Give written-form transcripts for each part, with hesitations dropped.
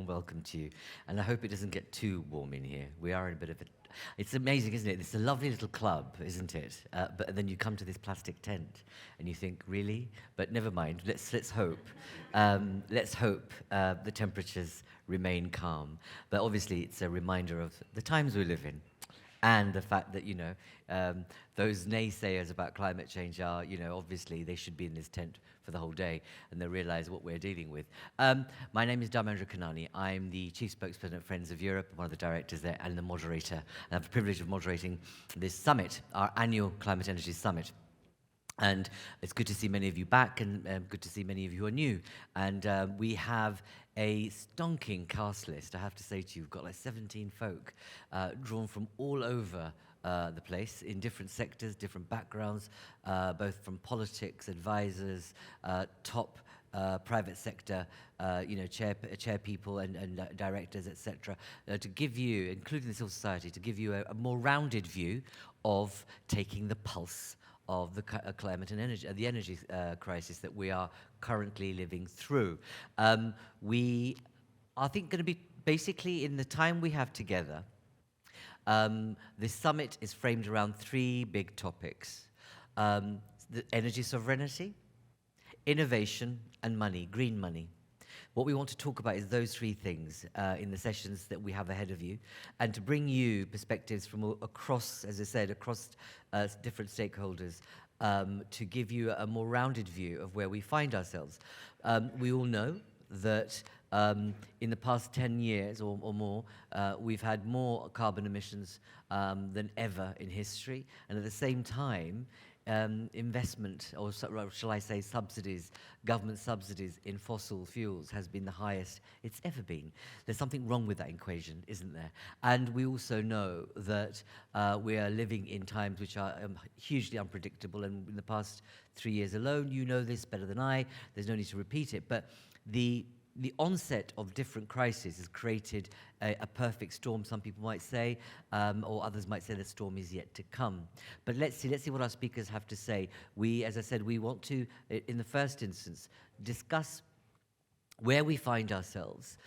welcome to you. And I hope it doesn't get too warm in here. We are in a bit of a... It's amazing, isn't it? It's a lovely little club, isn't it? But then you come to this plastic tent and you think, really? But never mind, let's hope. Let's hope the temperatures remain calm. But obviously it's a reminder of the times we live in. And the fact that, those naysayers about climate change are, obviously they should be in this tent for the whole day and they realize what we're dealing with. My name is Dharmendra Kanani. I'm the Chief Spokesperson at Friends of Europe, one of the directors there, and the moderator. And I have the privilege of moderating this summit, our annual Climate Energy Summit. And it's good to see many of you back, and good to see many of you who are new. And we have a stonking cast list, I have to say to you. We've got like 17 folk drawn from all over the place in different sectors, different backgrounds, both from politics, advisors, top private sector, chair people and directors, etc., to give you, including the civil society, to give you a more rounded view of taking the pulse of the climate and energy, the energy crisis that we are currently living through. We are, I think, going to be basically in the time we have together. This summit is framed around three big topics: the energy sovereignty, innovation, and money, green money. What we want to talk about is those three things in the sessions that we have ahead of you, and to bring you perspectives from across, as I said, across different stakeholders, to give you a more rounded view of where we find ourselves. We all know that in the past 10 years or more, we've had more carbon emissions than ever in history, and at the same time, investment, or shall I say subsidies, government subsidies in fossil fuels has been the highest it's ever been. There's something wrong with that equation, isn't there? And we also know that we are living in times which are hugely unpredictable, and in the past 3 years alone, you know this better than I, there's no need to repeat it, but the onset of different crises has created a perfect storm, some people might say, or others might say the storm is yet to come. But let's see what our speakers have to say. We, as I said, we want to, in the first instance, discuss where we find ourselves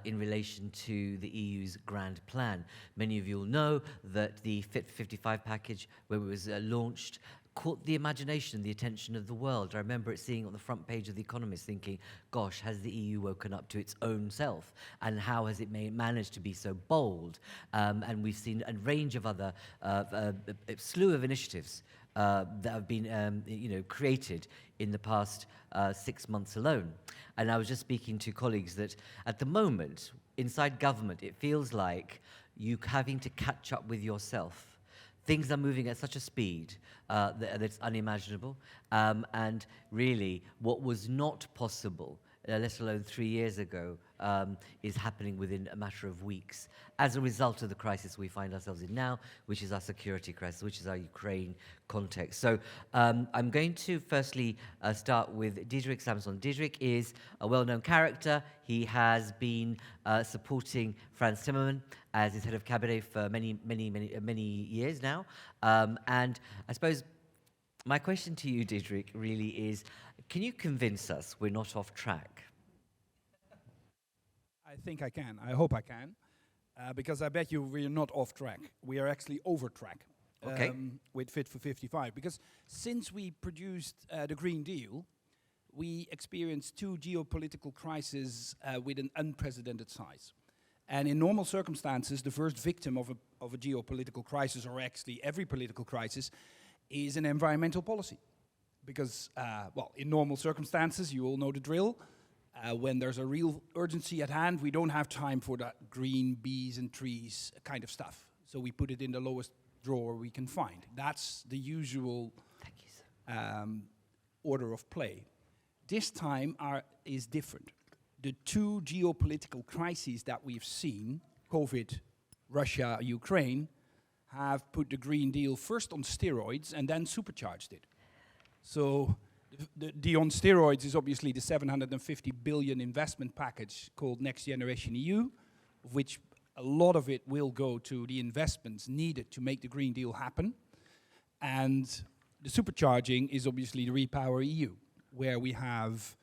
in relation to the EU's grand plan. Many of you will know that the Fit for 55 package, when it was launched, caught the imagination, the attention of the world. I remember it seeing on the front page of The Economist thinking, gosh, has the EU woken up to its own self? And how has it managed to be so bold? And we've seen a range of other, a slew of initiatives that have been created in the past 6 months alone. And I was just speaking to colleagues that at the moment, inside government, it feels like you having to catch up with yourself. Things are moving at such a speed that it's unimaginable. And really, what was not possible, let alone 3 years ago, is happening within a matter of weeks as a result of the crisis we find ourselves in now, which is our security crisis, which is our Ukraine context. So I'm going to firstly start with Diederik Samson. Diederik is a well-known character. He has been supporting Frans Timmermans as his head of cabinet for many years now. And I suppose my question to you, Diederik, really is, can you convince us we're not off track? I think I can. I hope I can. Because I bet you we're not off track. We are actually over track with Fit for 55. Because since we produced the Green Deal, we experienced 2 geopolitical crises with an unprecedented size. And in normal circumstances, the first victim of a geopolitical crisis, or actually every political crisis, is an environmental policy. Because, in normal circumstances, you all know the drill. When there's a real urgency at hand, we don't have time for that green bees and trees kind of stuff. So we put it in the lowest drawer we can find. That's the usual order of play. This time is different. The 2 geopolitical crises that we've seen, COVID, Russia, Ukraine, have put the Green Deal first on steroids and then supercharged it. So the on steroids is obviously the 750 billion investment package called Next Generation EU, of which a lot of it will go to the investments needed to make the Green Deal happen. And the supercharging is obviously the REPowerEU, where we have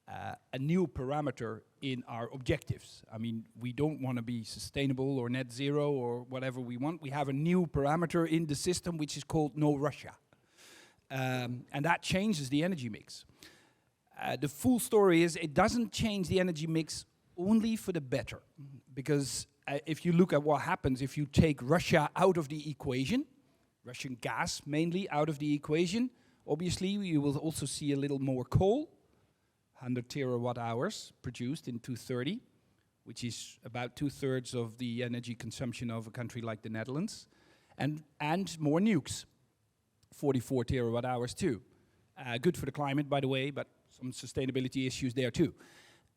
a new parameter in our objectives. I mean, we don't want to be sustainable or net zero or whatever we want. We have a new parameter in the system which is called no Russia. And that changes the energy mix. The full story is it doesn't change the energy mix only for the better. Because if you look at what happens if you take Russia out of the equation, Russian gas mainly out of the equation, obviously you will also see a little more coal, 100 terawatt hours produced in 2030, which is about 2/3 of the energy consumption of a country like the Netherlands, and more nukes, 44 terawatt hours too. Good for the climate, by the way, but some sustainability issues there too.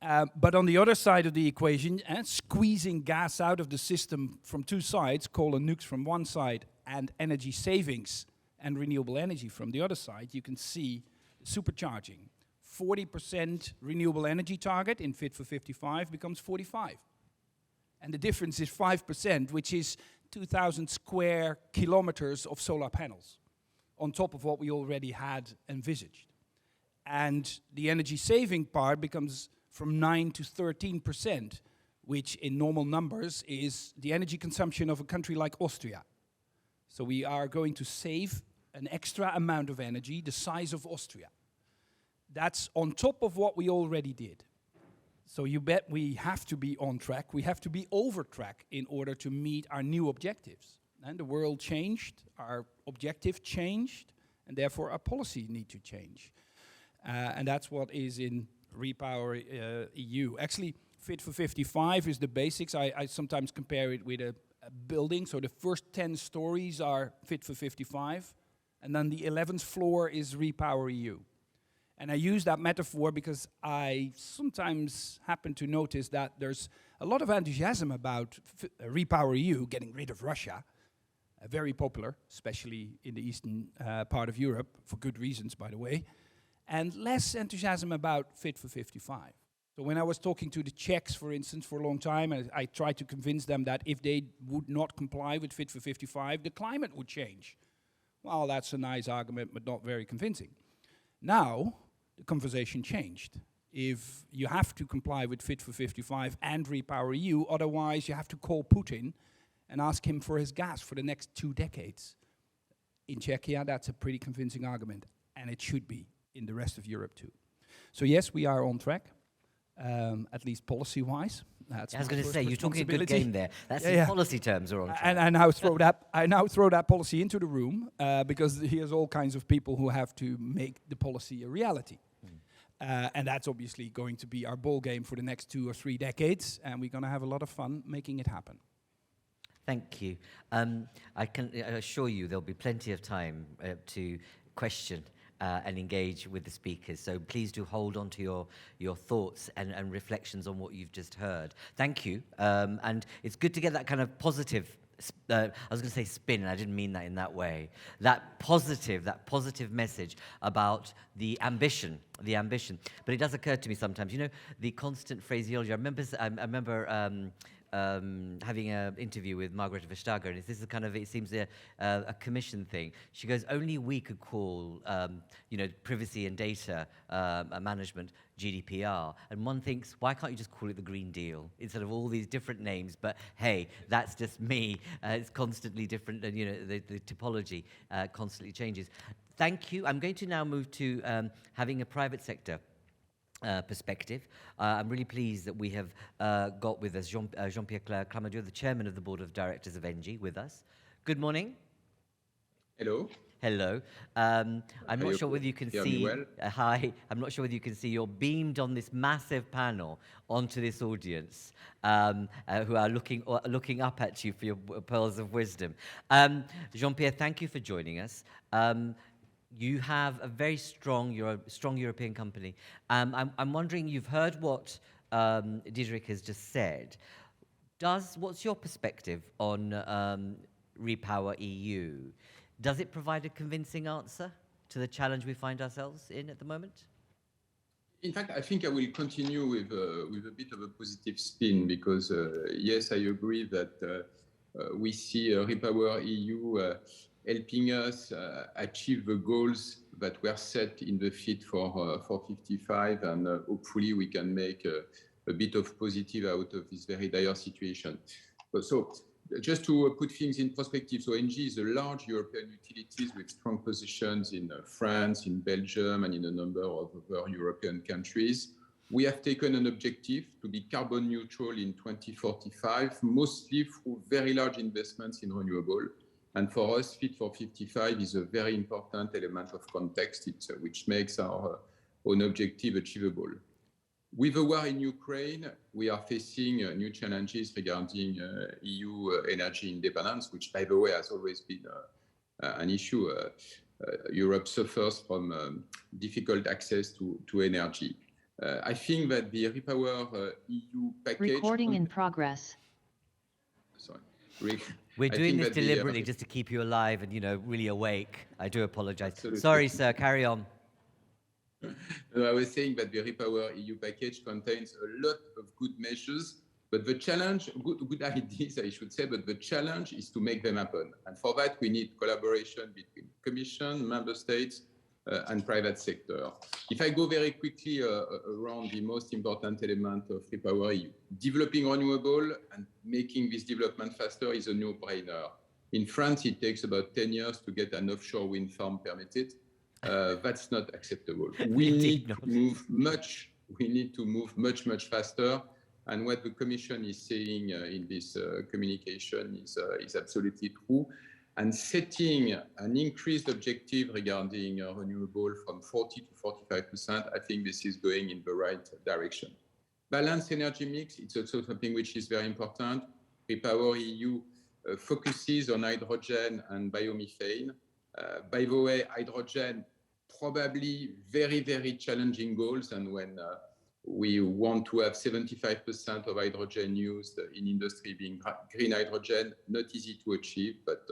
But on the other side of the equation, squeezing gas out of the system from two sides, coal and nukes from one side, and energy savings and renewable energy from the other side, you can see supercharging. 40% renewable energy target in Fit for 55 becomes 45. And the difference is 5%, which is 2,000 square kilometers of solar panels on top of what we already had envisaged. And the energy saving part becomes from 9 to 13%, which in normal numbers is the energy consumption of a country like Austria. So we are going to save an extra amount of energy, the size of Austria. That's on top of what we already did. So you bet we have to be on track. We have to be over track in order to meet our new objectives. And the world changed, our objective changed, and therefore our policy need to change. And that's what is in REPowerEU. Actually, Fit for 55 is the basics. I sometimes compare it with a building. So the first 10 stories are Fit for 55, and then the 11th floor is REPowerEU. And I use that metaphor because I sometimes happen to notice that there's a lot of enthusiasm about REPowerEU, getting rid of Russia. Very popular, especially in the eastern part of Europe, for good reasons, by the way. And less enthusiasm about Fit for 55. So when I was talking to the Czechs, for instance, for a long time, I tried to convince them that if they would not comply with Fit for 55, the climate would change. Well, that's a nice argument, but not very convincing. Now, the conversation changed. If you have to comply with Fit for 55 and REPowerEU, otherwise you have to call Putin and ask him for his gas for the next 2 decades. In Czechia, that's a pretty convincing argument, and it should be in the rest of Europe too. So yes, we are on track, at least policy-wise. I was going to say, you're talking a good game there. That's in policy terms are on track. And I now throw that policy into the room because here's all kinds of people who have to make the policy a reality. And that's obviously going to be our ball game for the next 2 or 3 decades, and we're going to have a lot of fun making it happen. Thank you. I can assure you there'll be plenty of time to question and engage with the speakers. So please do hold on to your thoughts and reflections on what you've just heard. Thank you. And it's good to get that kind of positive, I was going to say spin, and I didn't mean that in that way. That positive message about the ambition. But it does occur to me sometimes, you know, the constant phraseology. I remember having an interview with Margaret Vestager, and this is kind of, it seems a commission thing. She goes, only we could call, privacy and data management GDPR. And one thinks, why can't you just call it the Green Deal instead of all these different names? But hey, that's just me. It's constantly different, and the typology constantly changes. Thank you. I'm going to now move to having a private sector perspective. I'm really pleased that we have got with us Jean-Pierre Clamadieu, the chairman of the board of directors of ENGIE, with us. Good morning. Hello. Hello. I'm not sure whether you can see. Well? Hi. I'm not sure whether you can see. You're beamed on this massive panel onto this audience, who are looking up at you for your pearls of wisdom. Jean-Pierre, thank you for joining us. You have a very strong European company. I'm wondering, you've heard what Diederik has just said. What's your perspective on REPowerEU? Does it provide a convincing answer to the challenge we find ourselves in at the moment? In fact, I think I will continue with a bit of a positive spin because, yes, I agree that we see REPowerEU helping us achieve the goals that were set in the Fit for 55, and hopefully we can make a bit of positive out of this very dire situation. So just to put things in perspective, so ENGIE is a large European utilities with strong positions in France, in Belgium, and in a number of other European countries. We have taken an objective to be carbon neutral in 2045, mostly through very large investments in renewable. And for us, Fit for 55 is a very important element of context, which makes our own objective achievable. With the war in Ukraine, we are facing new challenges regarding EU energy independence, which, by the way, has always been an issue. Europe suffers from difficult access to energy. I think that the REPowerEU package... Recording in progress. Sorry. We're doing this deliberately just to keep you alive and, you know, really awake. I do apologize. Absolutely. Sorry, sir, carry on. No, I was saying that the REPowerEU package contains a lot of good measures, but the challenge, good ideas, I should say, but the challenge is to make them happen. And for that, we need collaboration between Commission, Member States, and private sector. If I go very quickly around the most important element of REPowerEU, developing renewable and making this development faster is a no-brainer. In France, it takes about 10 years to get an offshore wind farm permitted. That's not acceptable. We need to move much. We need to move much faster. And what the Commission is saying in this communication is absolutely true. And setting an increased objective regarding renewable from 40 to 45%, I think this is going in the right direction. Balanced energy mix, it's also something which is very important. REPowerEU focuses on hydrogen and biomethane. By the way, hydrogen, probably very challenging goals, and when we want to have 75% of hydrogen used in industry being green hydrogen, not easy to achieve, but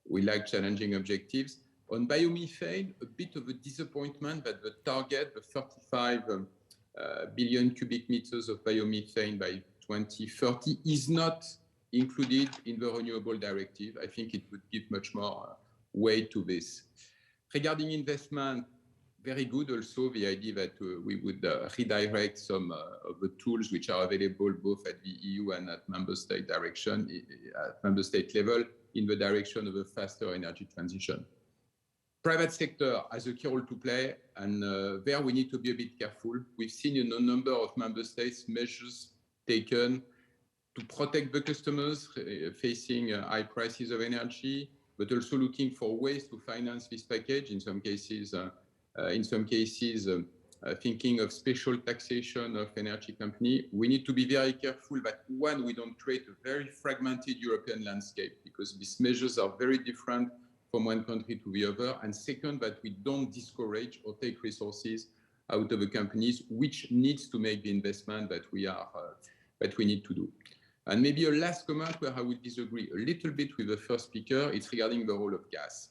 we like challenging objectives. On biomethane, a bit of a disappointment that the target, the 35 billion cubic meters of biomethane by 2030 is not included in the renewable directive. I think it would give much more weight to this. Regarding investment, very good also the idea that we would redirect some of the tools which are available both at the EU and at member state direction, at member state level, in the direction of a faster energy transition. Private sector has a key role to play, and there we need to be a bit careful. We've seen in a number of member states measures taken to protect the customers facing high prices of energy, but also looking for ways to finance this package. In some cases, thinking of special taxation of energy company. We need to be very careful that, one, we don't create a very fragmented European landscape, because these measures are very different from one country to the other. And second, that we don't discourage or take resources out of the companies which needs to make the investment that we need to do. And maybe a last comment where I would disagree a little bit with the first speaker, it's regarding the role of gas.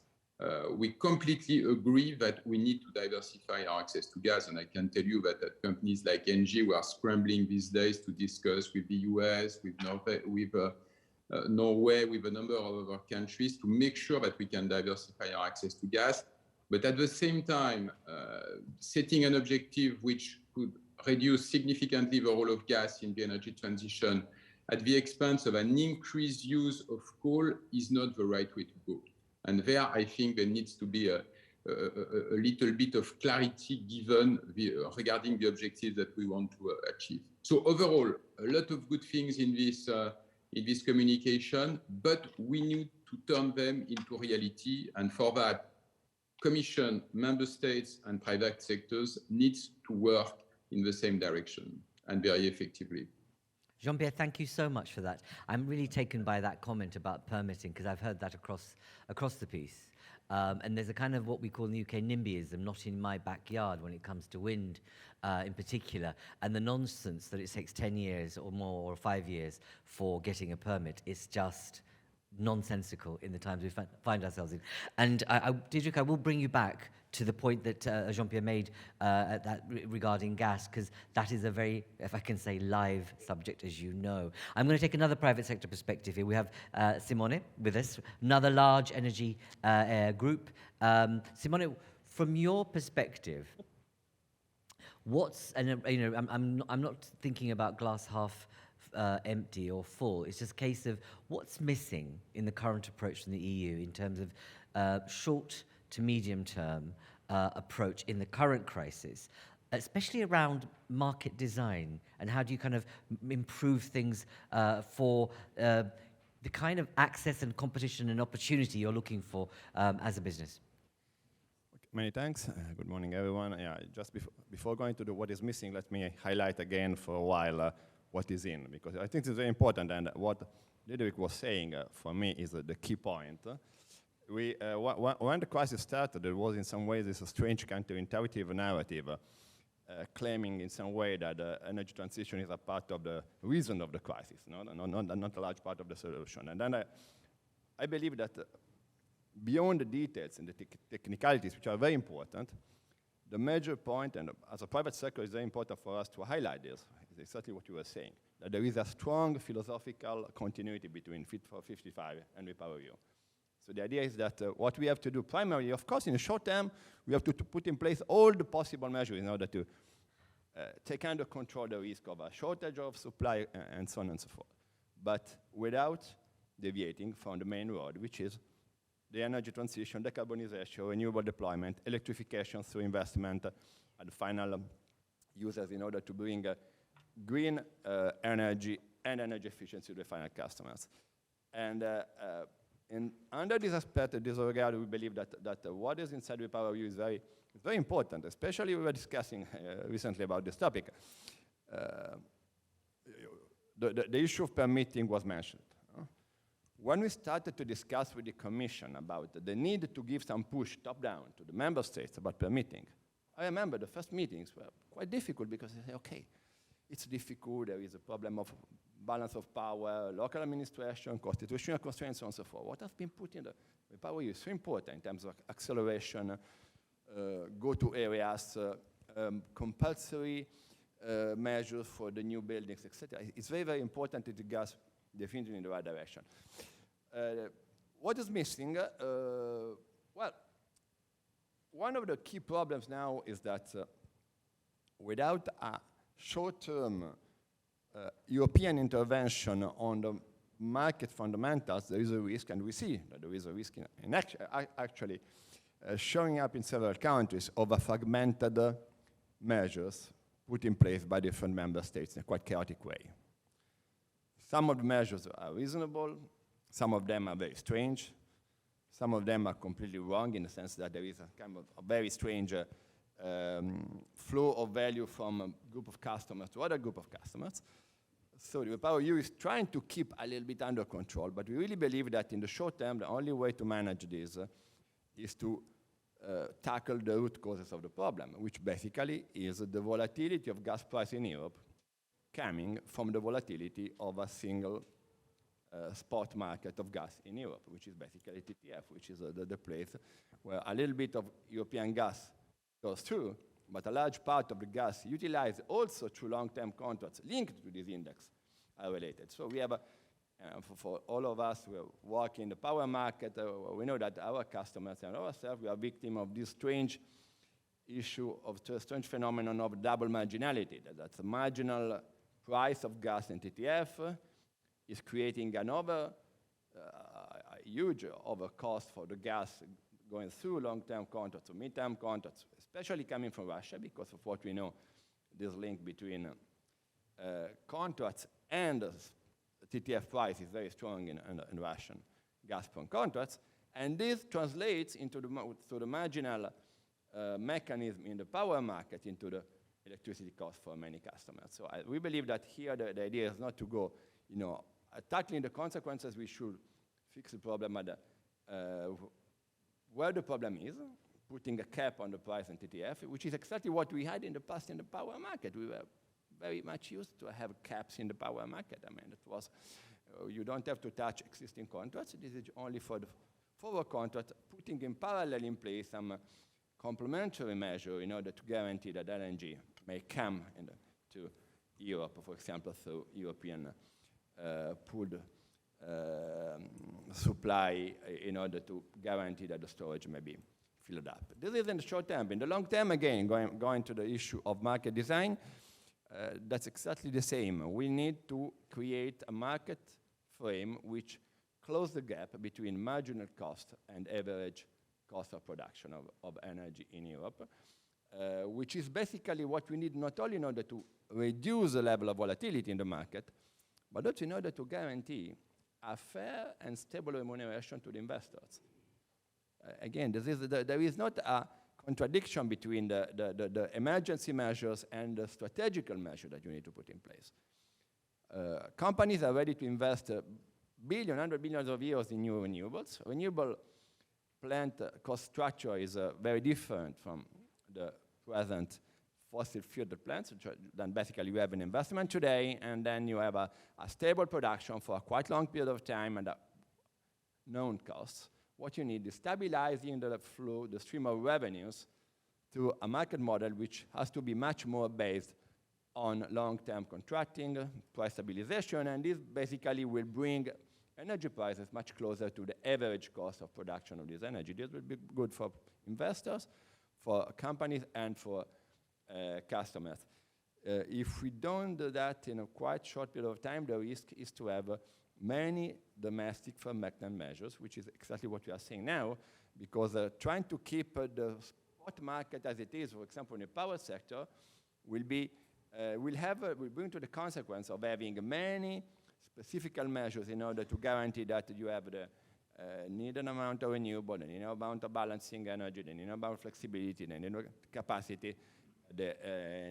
We completely agree that we need to diversify our access to gas, and I can tell you that at companies like ENGIE, we are scrambling these days to discuss with the US, with Norway, with a number of other countries to make sure that we can diversify our access to gas. But at the same time, setting an objective which could reduce significantly the role of gas in the energy transition at the expense of an increased use of coal is not the right way to go. And there, I think there needs to be a little bit of clarity given regarding the objectives that we want to achieve. So overall, a lot of good things in this communication, but we need to turn them into reality. And for that, Commission, Member States, and private sectors needs to work in the same direction and very effectively. Jean-Pierre, thank you so much for that. I'm really taken by that comment about permitting, because I've heard that across the piece. And there's a kind of what we call in the UK NIMBYism, not in my backyard when it comes to wind in particular. And the nonsense that it takes 10 years or more or 5 years for getting a permit is just nonsensical in the times we find ourselves in. And Diedrich, I will bring you back to the point that Jean-Pierre made regarding gas, because that is a very, if I can say, live subject, as you know. I'm going to take another private sector perspective here. We have Simone with us, another large energy group. Simone, from your perspective, I'm not thinking about glass half empty or full. It's just a case of what's missing in the current approach from the EU in terms of short to medium term approach in the current crisis, especially around market design, and how do you kind of improve things for the kind of access and competition and opportunity you're looking for as a business? Many thanks. Good morning, everyone. Yeah, just before going to what is missing, let me highlight again for a while what is in, because I think it's very important, and what Ludovic was saying for me is the key point. When the crisis started, there was in some ways this strange counterintuitive narrative claiming in some way that energy transition is a part of the reason of the crisis, not a large part of the solution. And then I believe that beyond the details and the technicalities, which are very important, the major point, and as a private sector, it's very important for us to highlight this, is exactly what you were saying, that there is a strong philosophical continuity between Fit for 55 and REPowerEU. So the idea is that what we have to do primarily, of course, in the short term, we have to put in place all the possible measures in order to take under control the risk of a shortage of supply and so on and so forth, but without deviating from the main road, which is the energy transition, decarbonization, renewable deployment, electrification through investment, and final users in order to bring green energy and energy efficiency to the final customers. And under this aspect, this regard, we believe that what is inside REPowerEU is very important, especially we were discussing recently about this topic. The issue of permitting was mentioned. When we started to discuss with the Commission about the need to give some push top-down to the member states about permitting, I remember the first meetings were quite difficult because they say, okay, it's difficult, there is a problem of balance of power, local administration, constitutional constraints, so on and so forth. What has been put in the REPowerEU is so important in terms of acceleration, go-to areas, compulsory measures for the new buildings, etc. It's very, very important that it goes definitely in the right direction. What is missing? Well, one of the key problems now is that without a short-term European intervention on the market fundamentals, there is a risk, and we see that there is a risk in actually showing up in several countries of a fragmented measures put in place by different member states in a quite chaotic way. Some of the measures are reasonable, some of them are very strange, some of them are completely wrong in the sense that there is a kind of a very strange flow of value from a group of customers to other group of customers. So the REPowerEU is trying to keep a little bit under control, but we really believe that in the short term, the only way to manage this is to tackle the root causes of the problem, which basically is the volatility of gas price in Europe coming from the volatility of a single spot market of gas in Europe, which is basically TTF, which is the place where a little bit of European gas goes through, but a large part of the gas utilized also through long-term contracts linked to this index are related. So we have, for all of us who work in the power market, we know that our customers and ourselves, we are victims of this strange issue of the strange phenomenon of double marginality. That's the marginal price of gas in TTF is creating a huge overcost for the gas going through long-term contracts or mid-term contracts, especially coming from Russia, because of what we know, this link between contracts and TTF price is very strong in Russian Gazprom contracts, and this translates into the marginal mechanism in the power market into the electricity cost for many customers. So we believe that here the idea is not to go, tackling the consequences. We should fix the problem at where the problem is, putting a cap on the price in TTF, which is exactly what we had in the past in the power market. We were very much used to have caps in the power market. I mean, it was, you don't have to touch existing contracts. This is only for the forward contract, putting in parallel in place some complementary measure in order to guarantee that LNG may come to Europe, for example, through European pooled supply in order to guarantee that the storage may be filled up. This is in the short term. In the long term, again, going to the issue of market design, that's exactly the same. We need to create a market frame which close the gap between marginal cost and average cost of production of energy in Europe, which is basically what we need not only in order to reduce the level of volatility in the market, but also in order to guarantee a fair and stable remuneration to the investors. Again, there is not a contradiction between the emergency measures and the strategical measure that you need to put in place. Companies are ready to invest hundred billions of euros in new renewables. Renewable plant cost structure is very different from the present fossil fuel plants. Then basically you have an investment today, and then you have a stable production for a quite long period of time and known costs. What you need is stabilizing the flow, the stream of revenues through a market model which has to be much more based on long-term contracting, price stabilization, and this basically will bring energy prices much closer to the average cost of production of this energy. This will be good for investors, for companies, and for customers. If we don't do that in a quite short period of time, the risk is to have many domestic fermentant measures, which is exactly what we are seeing now, because trying to keep the spot market as it is, for example, in the power sector, will bring to the consequence of having many specific measures in order to guarantee that you have the needed amount of renewable, the needed amount of balancing energy, the needed amount of flexibility, the needed capacity, the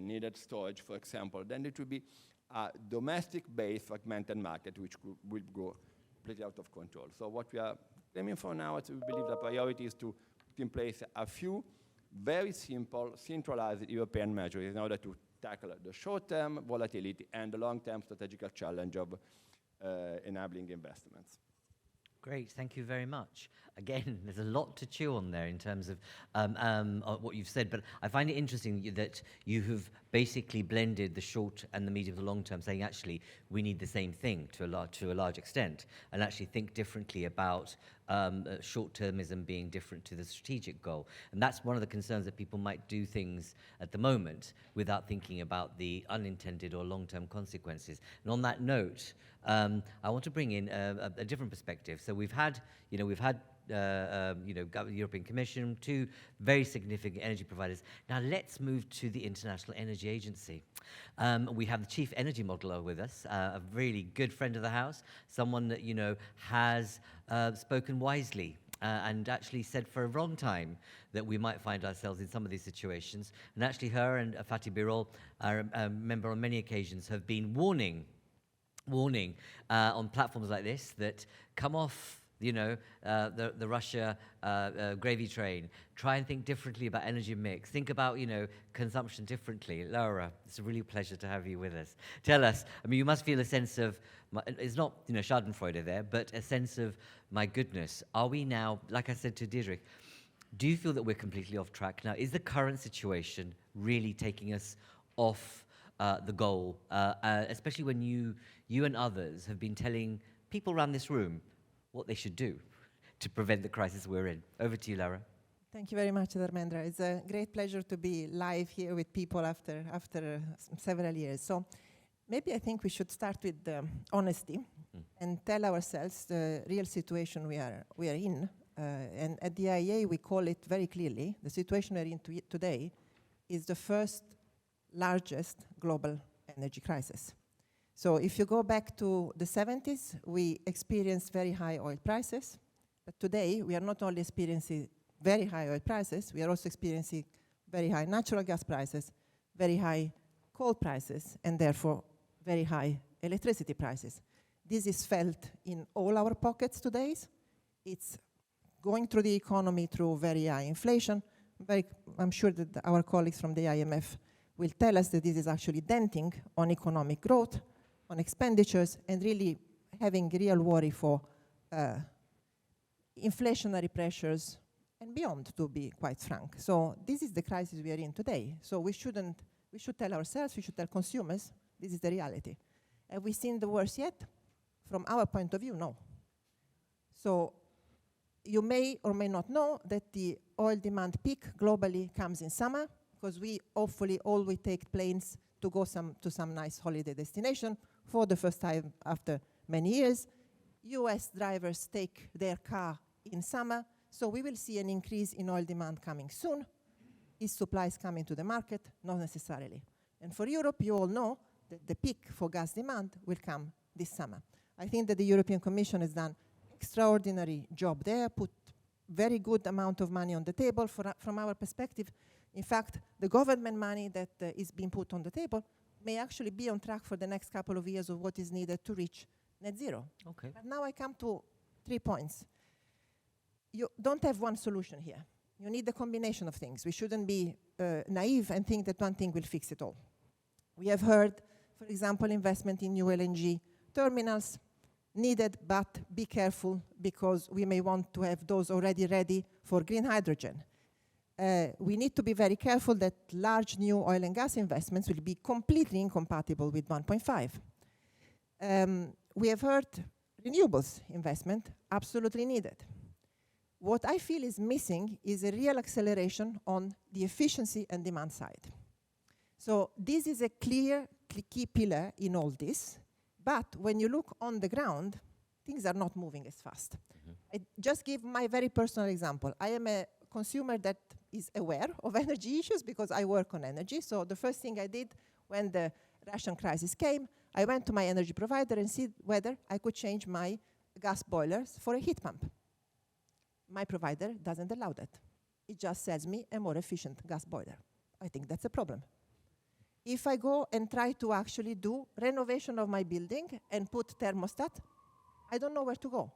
needed storage, for example. Then it will be a domestic-based fragmented market which will go completely out of control. So what we are aiming for now is we believe the priority is to put in place a few very simple, centralized European measures in order to tackle the short-term volatility and the long-term strategical challenge of enabling investments. Great, thank you very much. Again, there's a lot to chew on there in terms of what you've said, but I find it interesting that you have basically blended the short and the medium to long term, saying actually we need the same thing to a large extent, and actually think differently about short-termism being different to the strategic goal. And that's one of the concerns, that people might do things at the moment without thinking about the unintended or long-term consequences. And on that note, I want to bring in a different perspective. So we've had European Commission, two very significant energy providers. Now let's move to the International Energy Agency. We have the Chief Energy Modeler with us, a really good friend of the house, someone that has spoken wisely and actually said for a long time that we might find ourselves in some of these situations. And actually her and Fatih Birol, our member on many occasions, have been warning on platforms like this that come off the Russia gravy train. Try and think differently about energy mix. Think about, consumption differently. Laura, it's a really pleasure to have you with us. Tell us, you must feel a sense of, it's not, schadenfreude there, but a sense of, my goodness, are we now, like I said to Diederik, do you feel that we're completely off track now? Is the current situation really taking us off the goal, especially when you and others have been telling people around this room what they should do to prevent the crisis we're in? Over to you, Laura. Thank you very much, Dharmendra. It's a great pleasure to be live here with people after several years. So maybe I think we should start with honesty and tell ourselves the real situation we are in. And at the IEA, we call it very clearly, the situation we're in today is the first largest global energy crisis. So if you go back to the 70s, we experienced very high oil prices. But today, we are not only experiencing very high oil prices, we are also experiencing very high natural gas prices, very high coal prices, and therefore very high electricity prices. This is felt in all our pockets today. It's going through the economy through very high inflation. I'm sure that our colleagues from the IMF will tell us that this is actually denting on economic growth, on expenditures, and really having real worry for inflationary pressures and beyond, to be quite frank. So this is the crisis we are in today. So we should tell ourselves, we should tell consumers, this is the reality. Have we seen the worst yet? From our point of view, no. So you may or may not know that the oil demand peak globally comes in summer, because we hopefully all we take planes to go to some nice holiday destination for the first time after many years. US drivers take their car in summer, so we will see an increase in oil demand coming soon. Is supplies coming to the market? Not necessarily. And for Europe, you all know that the peak for gas demand will come this summer. I think that the European Commission has done extraordinary job there, put very good amount of money on the table from our perspective. In fact, the government money that is being put on the table may actually be on track for the next couple of years of what is needed to reach net zero. Okay. But now I come to 3 points. You don't have one solution here. You need a combination of things. We shouldn't be naive and think that one thing will fix it all. We have heard, for example, investment in new LNG terminals needed, but be careful because we may want to have those already ready for green hydrogen. We need to be very careful that large new oil and gas investments will be completely incompatible with 1.5. We have heard renewables investment, absolutely needed. What I feel is missing is a real acceleration on the efficiency and demand side. So this is a clear key pillar in all this, but when you look on the ground, things are not moving as fast. I just give my very personal example. I am a consumer that is aware of energy issues because I work on energy. So the first thing I did when the Russian crisis came, I went to my energy provider and see whether I could change my gas boilers for a heat pump. My provider doesn't allow that. It just sells me a more efficient gas boiler. I think that's a problem. If I go and try to actually do renovation of my building and put thermostat, I don't know where to go.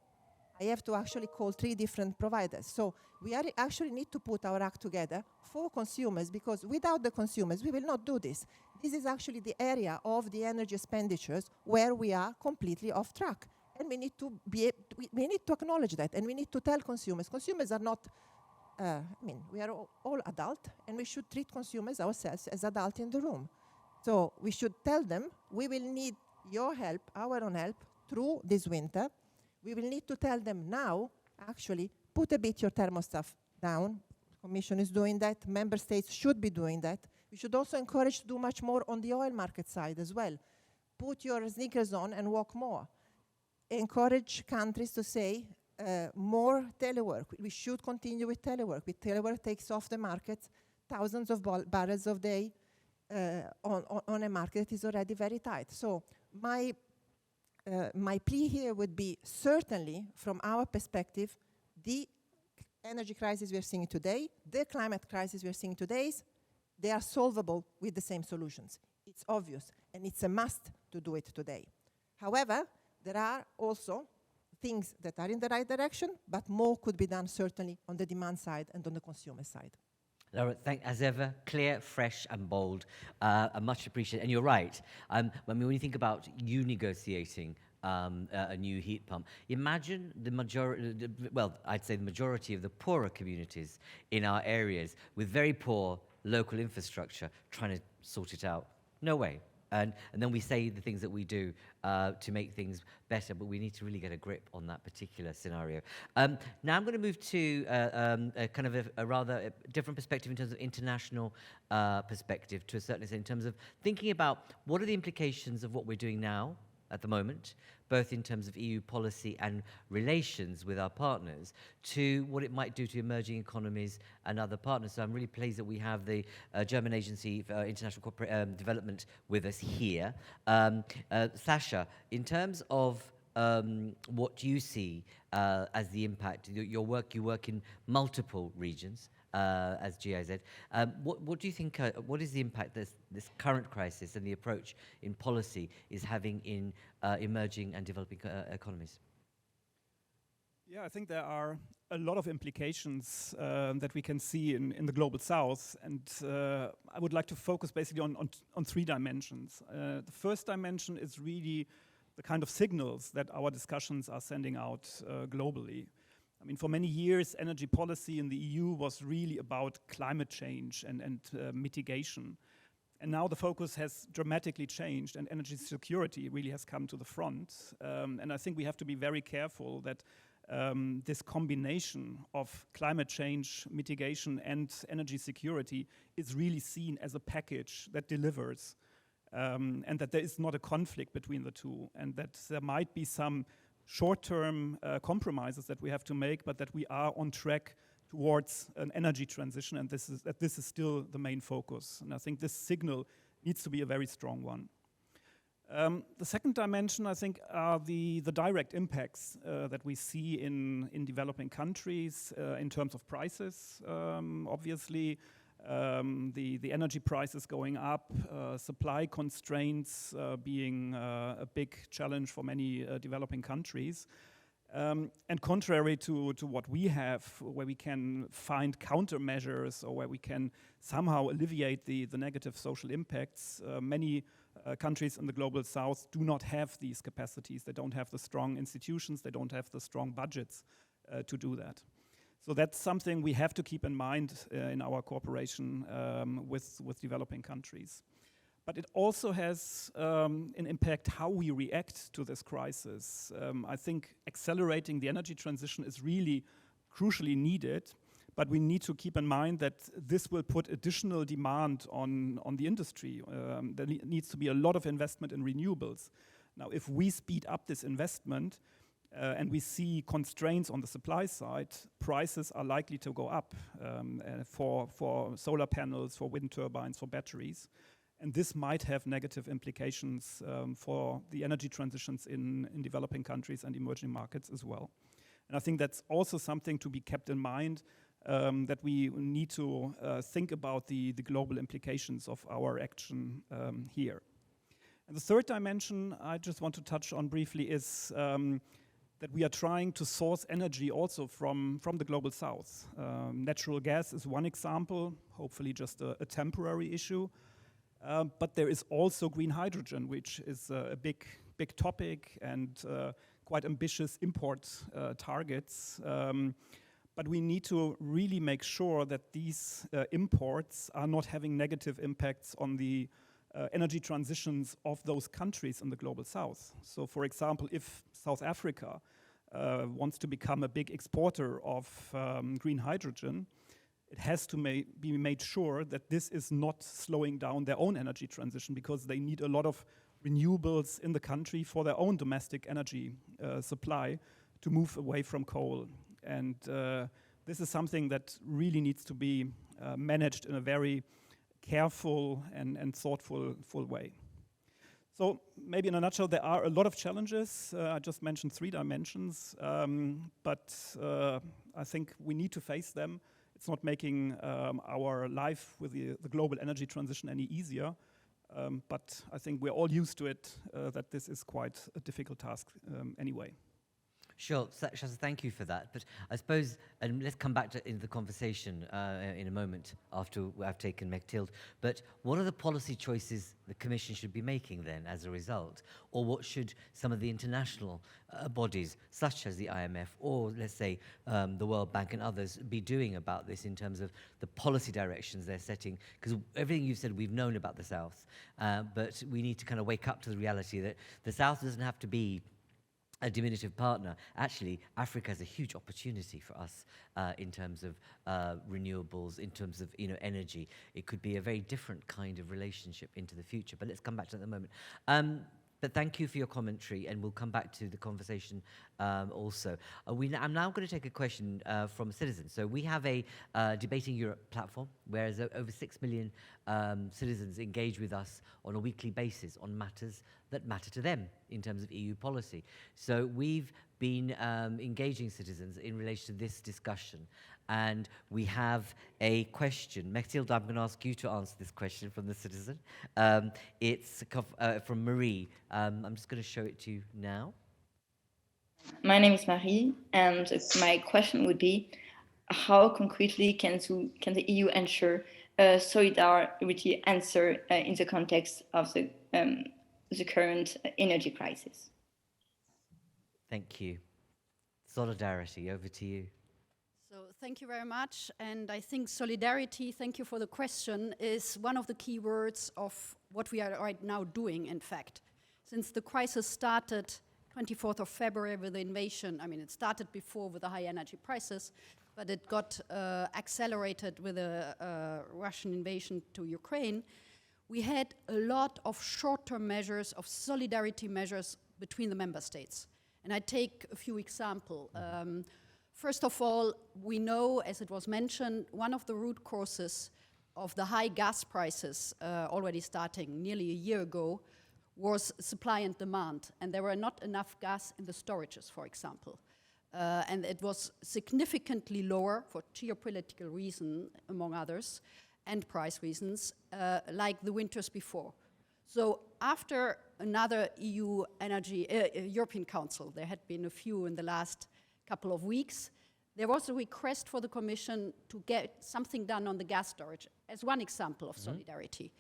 I have to actually call 3 different providers. So we actually need to put our act together for consumers, because without the consumers, we will not do this. This is actually the area of the energy expenditures where we are completely off track. And we need to we need to acknowledge that, and we need to tell consumers. Consumers are not, we are all adult, and we should treat consumers ourselves as adult in the room. So we should tell them, we will need your help, our own help, through this winter. We will need to tell them now, actually, put a bit your thermostat down. The Commission is doing that. Member states should be doing that. We should also encourage to do much more on the oil market side as well. Put your sneakers on and walk more. Encourage countries to say more telework. We should continue with telework. With telework takes off the market thousands of barrels a day on a market that is already very tight. So my plea here would be, certainly from our perspective, the energy crisis we are seeing today, the climate crisis we are seeing today, they are solvable with the same solutions. It's obvious, and it's a must to do it today. However, there are also things that are in the right direction, but more could be done certainly on the demand side and on the consumer side. Laura, as ever, clear, fresh and bold, and much appreciated. And you're right. When you think about you negotiating a new heat pump, imagine the majority, I'd say the majority of the poorer communities in our areas with very poor local infrastructure trying to sort it out. No way. And then we say the things that we do to make things better, but we need to really get a grip on that particular scenario. Now I'm going to move to a kind of a rather different perspective in terms of international perspective, to a certain extent, in terms of thinking about what are the implications of what we're doing now at the moment, both in terms of EU policy and relations with our partners, to what it might do to emerging economies and other partners. So I'm really pleased that we have the German Agency for International Development with us here. Sasha, in terms of what you see as the impact, your work, you work in multiple regions, as GIZ. What do you think, what is the impact this current crisis and the approach in policy is having in emerging and developing economies? Yeah, I think there are a lot of implications that we can see in the global south, and I would like to focus basically on 3 dimensions. The first dimension is really the kind of signals that our discussions are sending out globally. I mean, for many years, energy policy in the EU was really about climate change and mitigation. And now the focus has dramatically changed, and energy security really has come to the front. And I think we have to be very careful that this combination of climate change mitigation and energy security is really seen as a package that delivers, and that there is not a conflict between the two, and that there might be some short-term compromises that we have to make, but that we are on track towards an energy transition, and this is still the main focus. And I think this signal needs to be a very strong one. The second dimension, I think, are the direct impacts that we see in developing countries in terms of prices. Obviously, the energy prices going up, supply constraints being a big challenge for many developing countries. And contrary to what we have, where we can find countermeasures or where we can somehow alleviate the negative social impacts, many countries in the global south do not have these capacities. They don't have the strong institutions, they don't have the strong budgets to do that. So that's something we have to keep in mind in our cooperation with developing countries. But it also has an impact how we react to this crisis. I think accelerating the energy transition is really crucially needed, but we need to keep in mind that this will put additional demand on the industry. There needs to be a lot of investment in renewables. Now, if we speed up this investment and we see constraints on the supply side, prices are likely to go up for solar panels, for wind turbines, for batteries. And this might have negative implications for the energy transitions in developing countries and emerging markets as well. And I think that's also something to be kept in mind, that we need to think about the global implications of our action here. And the third dimension I just want to touch on briefly is that we are trying to source energy also from the global south. Natural gas is one example, hopefully just a temporary issue. But there is also green hydrogen, which is a big topic and quite ambitious import targets. But we need to really make sure that these imports are not having negative impacts on the energy transitions of those countries in the global south. So, for example, if South Africa wants to become a big exporter of green hydrogen, it has to be made sure that this is not slowing down their own energy transition, because they need a lot of renewables in the country for their own domestic energy supply to move away from coal. And this is something that really needs to be managed in a very careful and thoughtful way. So maybe in a nutshell, there are a lot of challenges. I just mentioned 3 dimensions, but I think we need to face them. It's not making our life with the global energy transition any easier, but I think we're all used to it, that this is quite a difficult task anyway. Sure, Shasta, thank you for that. But I suppose, and let's come back into the conversation in a moment after I've taken Mechtild. But what are the policy choices the Commission should be making then as a result? Or what should some of the international bodies, such as the IMF, or let's say the World Bank and others, be doing about this in terms of the policy directions they're setting? Because everything you've said we've known about the South, but we need to kind of wake up to the reality that the South doesn't have to be a diminutive partner. Actually, Africa has a huge opportunity for us in terms of renewables, in terms of energy. It could be a very different kind of relationship into the future. But let's come back to that in a moment. But thank you for your commentary, and we'll come back to the conversation also. I'm now going to take a question from citizens. So we have a Debating Europe platform, where over 6 million citizens engage with us on a weekly basis on matters that matter to them in terms of EU policy. So we've been engaging citizens in relation to this discussion. And we have a question. Mechtild, I'm going to ask you to answer this question from the citizen. It's from Marie. I'm just going to show it to you now. My name is Marie, and my question would be, how concretely can the EU ensure a solidarity answer in the context of the current energy crisis? Thank you. Solidarity, over to you. So thank you very much. And I think solidarity, thank you for the question, is one of the key words of what we are right now doing, in fact. Since the crisis started 24th of February with the invasion, I mean, it started before with the high energy prices, but it got accelerated with the Russian invasion to Ukraine. We had a lot of short-term measures, of solidarity measures between the member states. And I take a few examples. First of all, we know, as it was mentioned, one of the root causes of the high gas prices already starting nearly a year ago was supply and demand. And there were not enough gas in the storages, for example. And it was significantly lower for geopolitical reasons, among others, and price reasons, like the winters before. So after another European Council, there had been a few in the last couple of weeks, there was a request for the Commission to get something done on the gas storage, as one example of solidarity.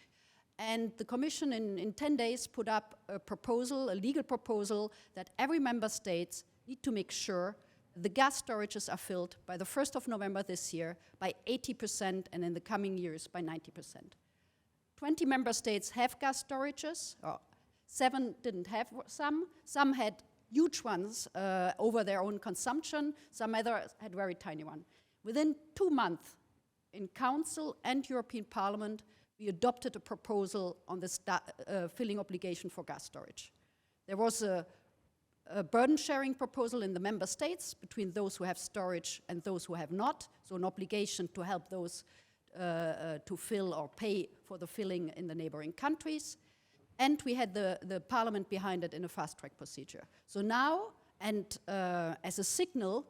And the Commission in 10 days put up a proposal, a legal proposal, that every member state need to make sure the gas storages are filled by the 1st of November this year by 80%, and in the coming years by 90%. 20 member states have gas storages, 7 didn't have some had huge ones over their own consumption, some others had very tiny one. Within 2 months, in Council and European Parliament, we adopted a proposal on the filling obligation for gas storage. There was a burden sharing proposal in the member states between those who have storage and those who have not, so an obligation to help those to fill or pay for the filling in the neighboring countries. And we had the Parliament behind it in a fast-track procedure. So now, and as a signal,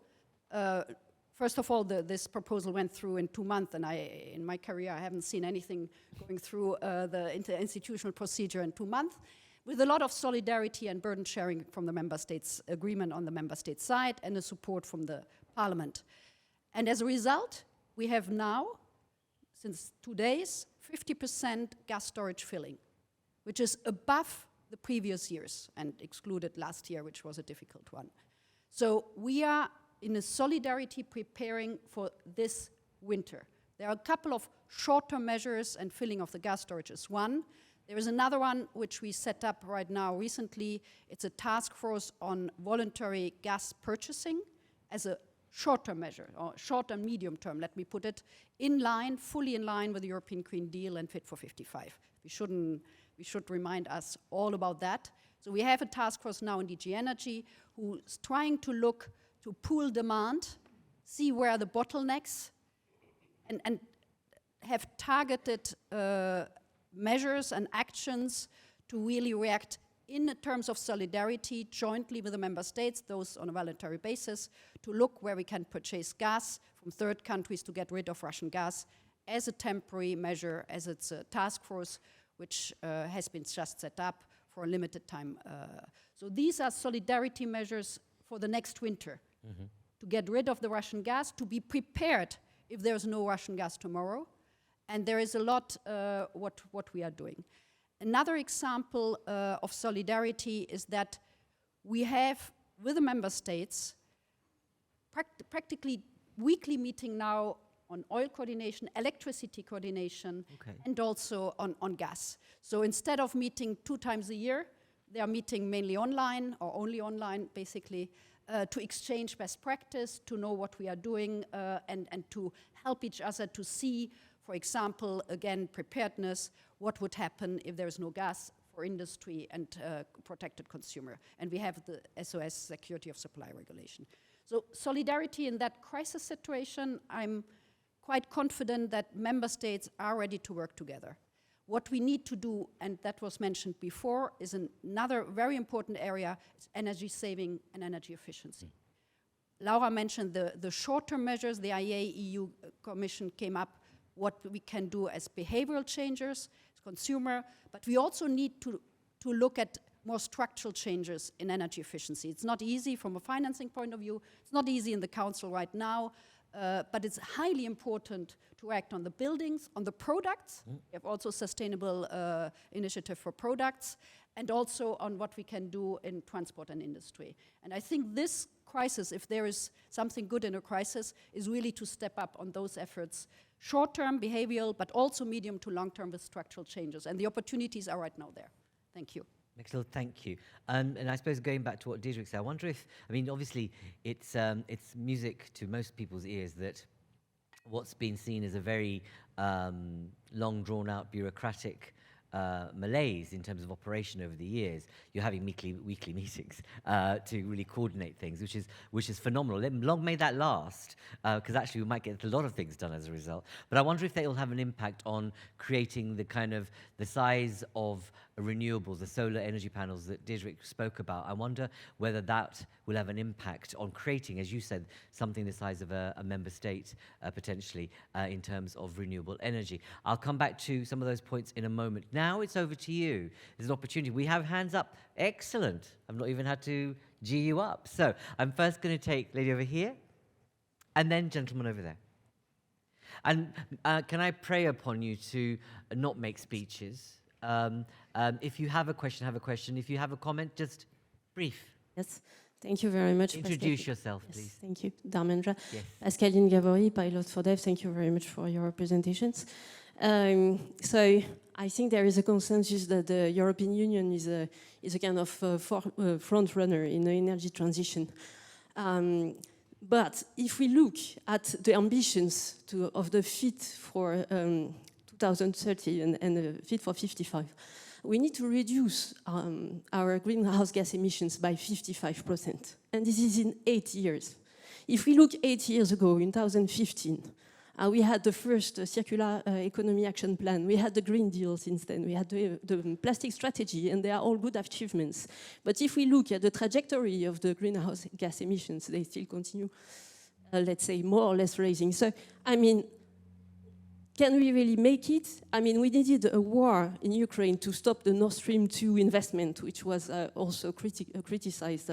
first of all, this proposal went through in 2 months, and in my career, I haven't seen anything going through the interinstitutional procedure in 2 months, with a lot of solidarity and burden sharing from the member states, agreement on the member state side, and the support from the Parliament. And as a result, we have now, since 2 days, 50% gas storage filling, which is above the previous years and excluded last year, which was a difficult one. So we are in a solidarity preparing for this winter. There are a couple of short-term measures, and filling of the gas storage is one. There is another one which we set up right now recently. It's a task force on voluntary gas purchasing as a short-term measure, or short and medium term, let me put it, in line, fully in line with the European Green Deal and Fit for 55. We should remind us all about that. So we have a task force now in DG Energy who's trying to look to pool demand, see where the bottlenecks, and have targeted measures and actions to really react in terms of solidarity jointly with the member states, those on a voluntary basis, to look where we can purchase gas from third countries to get rid of Russian gas as a temporary measure, as it's a task force which has been just set up for a limited time. So these are solidarity measures for the next winter, to get rid of the Russian gas, to be prepared if there's no Russian gas tomorrow. And there is a lot what we are doing. Another example of solidarity is that we have, with the member states, practically weekly meeting now on oil coordination, electricity coordination, and also on gas. So instead of meeting 2 times a year, they are meeting mainly online, or only online, basically, to exchange best practice, to know what we are doing, and to help each other to see, for example, again, preparedness, what would happen if there's no gas for industry and protected consumer. And we have the SOS, Security of Supply Regulation. So solidarity in that crisis situation, I'm quite confident that member states are ready to work together. What we need to do, and that was mentioned before, is another very important area, is energy saving and energy efficiency. Laura mentioned the short-term measures. The IEA-EU Commission came up what we can do as behavioral changes, as consumer, but we also need to look at more structural changes in energy efficiency. It's not easy from a financing point of view. It's not easy in the Council right now, but it's highly important to act on the buildings, on the products. We have also sustainable initiative for products, and also on what we can do in transport and industry. And I think this crisis, if there is something good in a crisis, is really to step up on those efforts, short-term, behavioral, but also medium to long-term with structural changes. And the opportunities are right now there. Thank you. Excellent, thank you. And I suppose going back to what Deirdre said, I wonder if, I mean, obviously it's music to most people's ears that what's been seen as a very long, drawn-out, bureaucratic malaise in terms of operation over the years. You're having weekly meetings to really coordinate things, which is phenomenal. Long may that last, because actually we might get a lot of things done as a result. But I wonder if they will have an impact on creating the size of renewables, the solar energy panels that Deirdre spoke about. I wonder whether that will have an impact on creating, as you said, something the size of a member state potentially in terms of renewable energy. I'll come back to some of those points in a moment. Now it's over to you. There's an opportunity. We have hands up. Excellent. I've not even had to G you up. So I'm first going to take lady over here and then gentleman over there. And can I pray upon you to not make speeches? If you have a question, have a question. If you have a comment, just brief. Yes, thank you very much. Introduce yourself, yes, please. Thank you, Dharmendra. Yes. Pascaline Gavori, Pilot for Dev, thank you very much for your presentations. So I think there is a consensus that the European Union is a kind of front runner in the energy transition. But if we look at the ambitions of the Fit for 2030 and the Fit for 55, we need to reduce our greenhouse gas emissions by 55%. And this is in 8 years. If we look 8 years ago, in 2015, we had the first circular economy action plan. We had the Green Deal since then. We had the plastic strategy, and they are all good achievements. But if we look at the trajectory of the greenhouse gas emissions, they still continue, let's say, more or less rising. So, I mean, can we really make it? I mean, we needed a war in Ukraine to stop the Nord Stream 2 investment, which was also criticized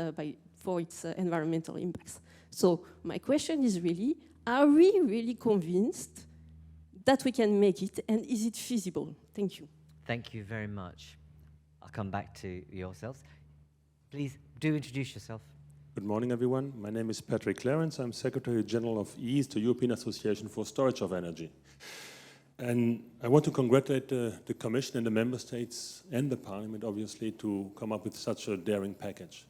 for its environmental impacts. So my question is really, are we really convinced that we can make it, and is it feasible? Thank you. Thank you very much. I'll come back to yourselves. Please do introduce yourself. Good morning, everyone. My name is Patrick Clarence. I'm Secretary General of EASE, the European Association for Storage of Energy. And I want to congratulate the Commission and the Member States and the Parliament, obviously, to come up with such a daring package.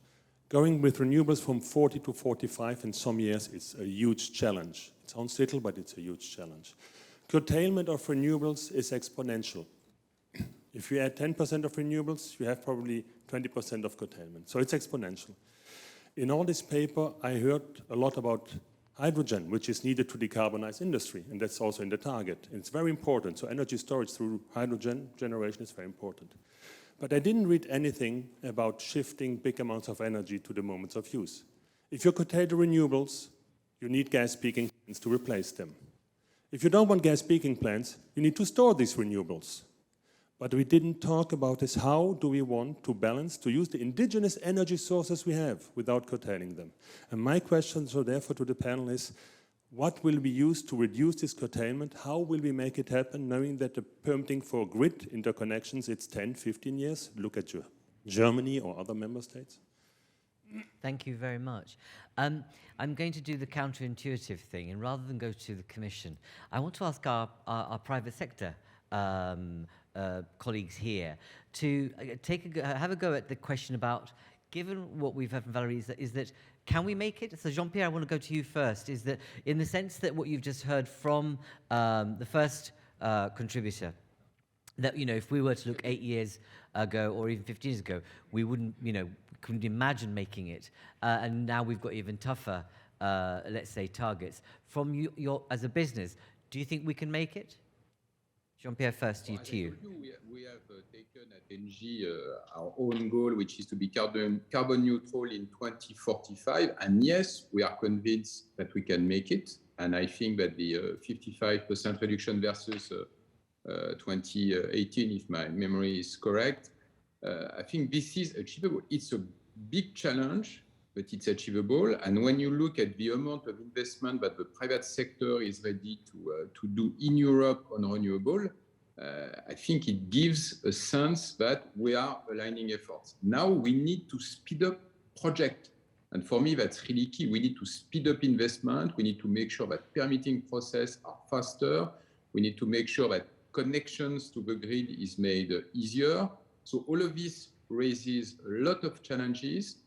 Going with renewables from 40 to 45 in some years is a huge challenge. It sounds little, but it's a huge challenge. Curtailment of renewables is exponential. If you add 10% of renewables, you have probably 20% of curtailment. So it's exponential. In all this paper, I heard a lot about hydrogen, which is needed to decarbonize industry, and that's also in the target. And it's very important. So energy storage through hydrogen generation is very important. But I didn't read anything about shifting big amounts of energy to the moments of use. If you curtail the renewables, you need gas peaking plants to replace them. If you don't want gas peaking plants, you need to store these renewables. But we didn't talk about is how do we want to balance, to use the indigenous energy sources we have without curtailing them. And my question, so therefore, to the panel is, what will we use to reduce this curtailment? How will we make it happen, knowing that the permitting for grid interconnections, it's 10, 15 years? Look at Germany or other member states. Thank you very much. I'm going to do the counterintuitive thing, and rather than go to the Commission, I want to ask our private sector colleagues here to have a go at the question about, given what we've heard from Valerie, is that can we make it? So Jean-Pierre, I want to go to you first. Is that in the sense that what you've just heard from the first contributor, that, you know, if we were to look 8 years ago or even 15 years ago, we wouldn't, you know, couldn't imagine making it. And now we've got even tougher, let's say, targets. From your as a business, do you think we can make it? Jean-Pierre, first to you. We have taken at ENGIE our own goal, which is to be carbon neutral in 2045. And yes, we are convinced that we can make it. And I think that the 55% reduction versus 2018, if my memory is correct, I think this is achievable. It's a big challenge, but it's achievable. And when you look at the amount of investment that the private sector is ready to do in Europe on renewable, I think it gives a sense that we are aligning efforts. Now we need to speed up project. And for me, that's really key. We need to speed up investment. We need to make sure that permitting process are faster. We need to make sure that connections to the grid is made easier. So all of this raises a lot of challenges,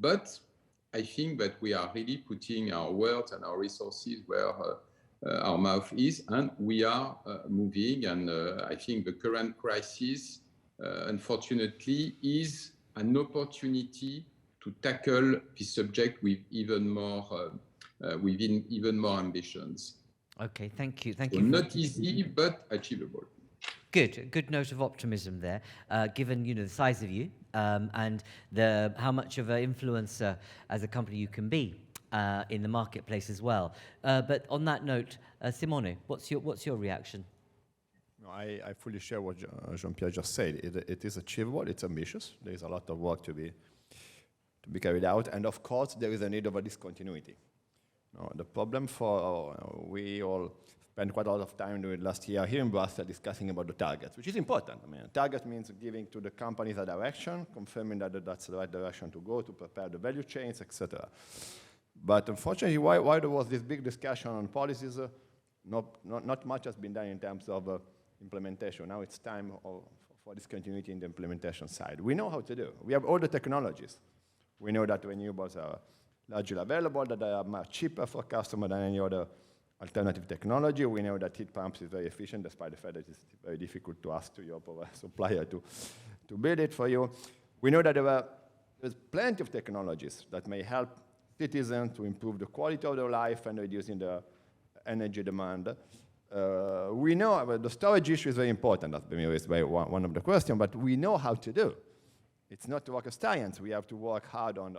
but I think that we are really putting our words and our resources where our mouth is, and we are moving. And I think the current crisis, unfortunately, is an opportunity to tackle this subject with even more ambitions. Okay, thank you. Thank so you. Not easy, but achievable. Good note of optimism there, given the size of you and how much of an influencer as a company you can be in the marketplace as well. But on that note, Simone, what's your reaction? No, I fully share what Jean-Pierre just said. It is achievable. It's ambitious. There is a lot of work to be carried out, and of course there is a need of a discontinuity. No, the problem we all spent quite a lot of time during last year here in Brussels discussing about the targets, which is important. I mean, a target means giving to the companies a direction, confirming that that's the right direction to go, to prepare the value chains, etc. But unfortunately, why there was this big discussion on policies, not much has been done in terms of implementation. Now it's time for discontinuity in the implementation side. We know how to do. We have all the technologies. We know that renewables are largely available, that they are much cheaper for customers than any other alternative technology. We know that heat pumps is very efficient, despite the fact that it's very difficult to ask to your power supplier to build it for you. We know that there's plenty of technologies that may help citizens to improve the quality of their life and reducing the energy demand. We know the storage issue is very important. That's been raised by one of the questions, but we know how to do. It's not rocket science. We have to work hard on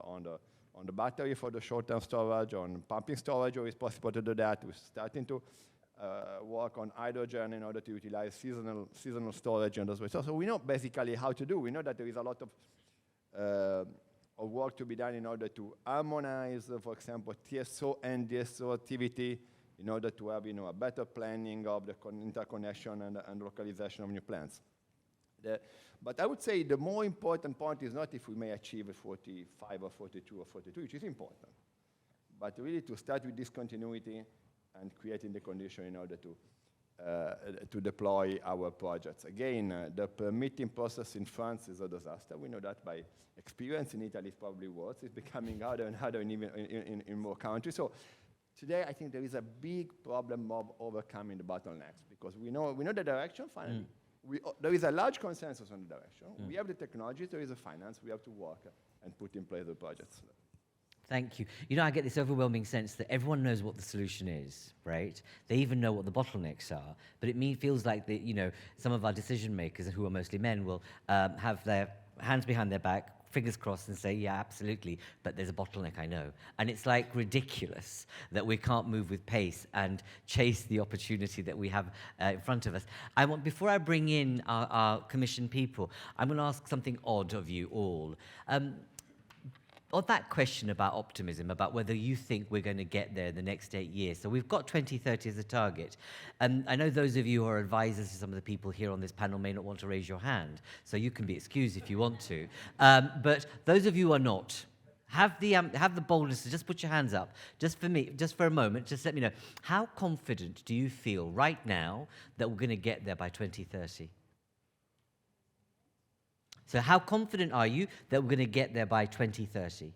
the battery for the short-term storage, on pumping storage, where it's possible to do that. We're starting to work on hydrogen in order to utilize seasonal storage and those ways. So we know basically how to do. We know that there is a lot of work to be done in order to harmonize, for example, TSO and DSO activity, in order to have a better planning of the interconnection and localization of new plants. But I would say the more important point is not if we may achieve a 45 or 42 or 42, which is important, but really to start with discontinuity and creating the condition in order to deploy our projects. Again, the permitting process in France is a disaster. We know that by experience. In Italy, it's probably worse. It's becoming harder and harder in more countries. So today, I think there is a big problem of overcoming the bottlenecks, because we know the direction finally. There is a large consensus on the direction. We have the technologies, there is a finance, we have to work and put in place the projects. Thank you. I get this overwhelming sense that everyone knows what the solution is, right? They even know what the bottlenecks are, but it feels like some of our decision makers, who are mostly men, will have their hands behind their back, fingers crossed, and say, yeah, absolutely, but there's a bottleneck, I know. And it's like ridiculous that we can't move with pace and chase the opportunity that we have in front of us. Before I bring in our commission people, I'm going to ask something odd of you all. On that question about optimism, about whether you think we're going to get there in the next 8 years. So we've got 2030 as a target. I know those of you who are advisors to some of the people here on this panel may not want to raise your hand, so you can be excused if you want to. But those of you who are not, have the boldness to just put your hands up, just for me, just for a moment, just let me know. How confident do you feel right now that we're going to get there by 2030? So how confident are you that we're going to get there by 2030?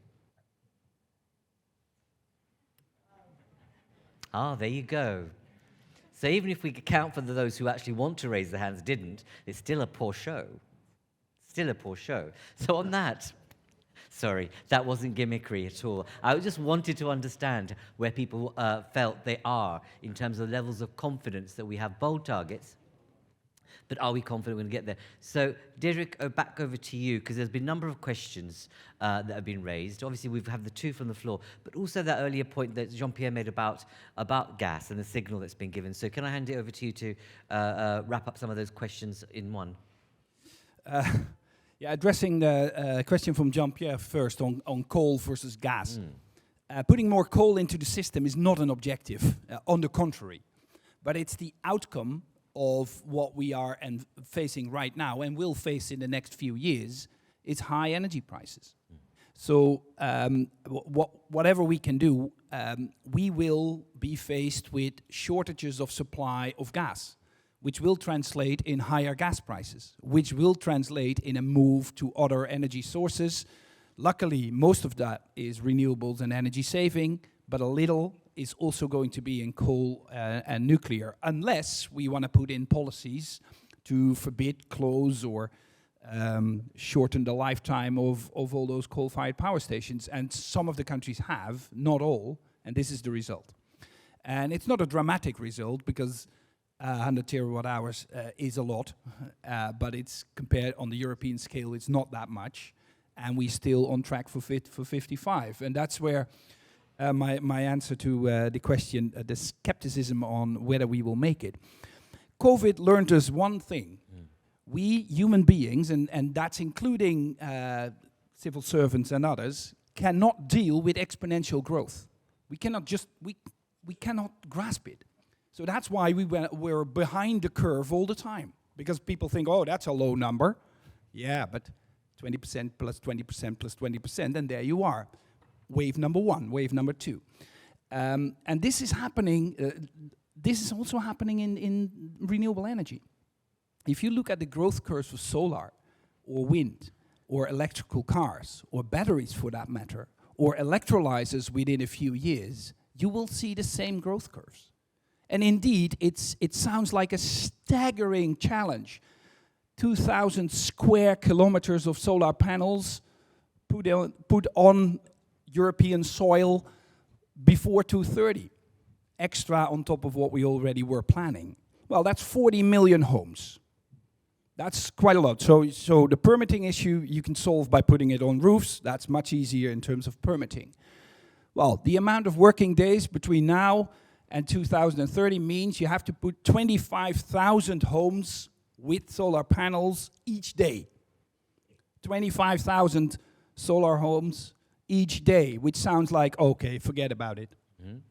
There you go. So even if we account for those who actually want to raise their hands didn't, it's still a poor show. Still a poor show. So on that, sorry, that wasn't gimmickry at all. I just wanted to understand where people felt they are in terms of levels of confidence that we have bold targets, but are we confident we're going to get there? So, Deirdre, back over to you, because there's been a number of questions that have been raised. Obviously, we've had the two from the floor, but also that earlier point that Jean-Pierre made about gas and the signal that's been given. So can I hand it over to you to wrap up some of those questions in one? Addressing the question from Jean-Pierre first on coal versus gas. Putting more coal into the system is not an objective, on the contrary, but it's the outcome of what we are facing right now and will face in the next few years is high energy prices. So whatever we can do, we will be faced with shortages of supply of gas, which will translate in higher gas prices, which will translate in a move to other energy sources. Luckily, most of that is renewables and energy saving, but a little is also going to be in coal and nuclear, unless we want to put in policies to forbid, close, or shorten the lifetime of all those coal-fired power stations. And some of the countries have, not all, and this is the result. And it's not a dramatic result, because 100 terawatt hours is a lot, but it's compared on the European scale, it's not that much, and we're still on track for 55. And that's where my answer to the question, the skepticism on whether we will make it. COVID learned us one thing. We human beings, and that's including civil servants and others, cannot deal with exponential growth. We cannot just, we cannot grasp it. So that's why we're behind the curve all the time. Because people think, oh, that's a low number. Yeah, but 20% plus 20% plus 20%, and there you are. Wave number one, wave number two. And this is happening, this is also happening in renewable energy. If you look at the growth curves of solar, or wind, or electrical cars, or batteries for that matter, or electrolyzers within a few years, you will see the same growth curves. And indeed, it sounds like a staggering challenge. 2,000 square kilometers of solar panels put on European soil before 2030, extra on top of what we already were planning. Well, that's 40 million homes. That's quite a lot. So the permitting issue you can solve by putting it on roofs. That's much easier in terms of permitting. Well, the amount of working days between now and 2030 means you have to put 25,000 homes with solar panels each day. 25,000 solar homes each day, which sounds like, okay, forget about it.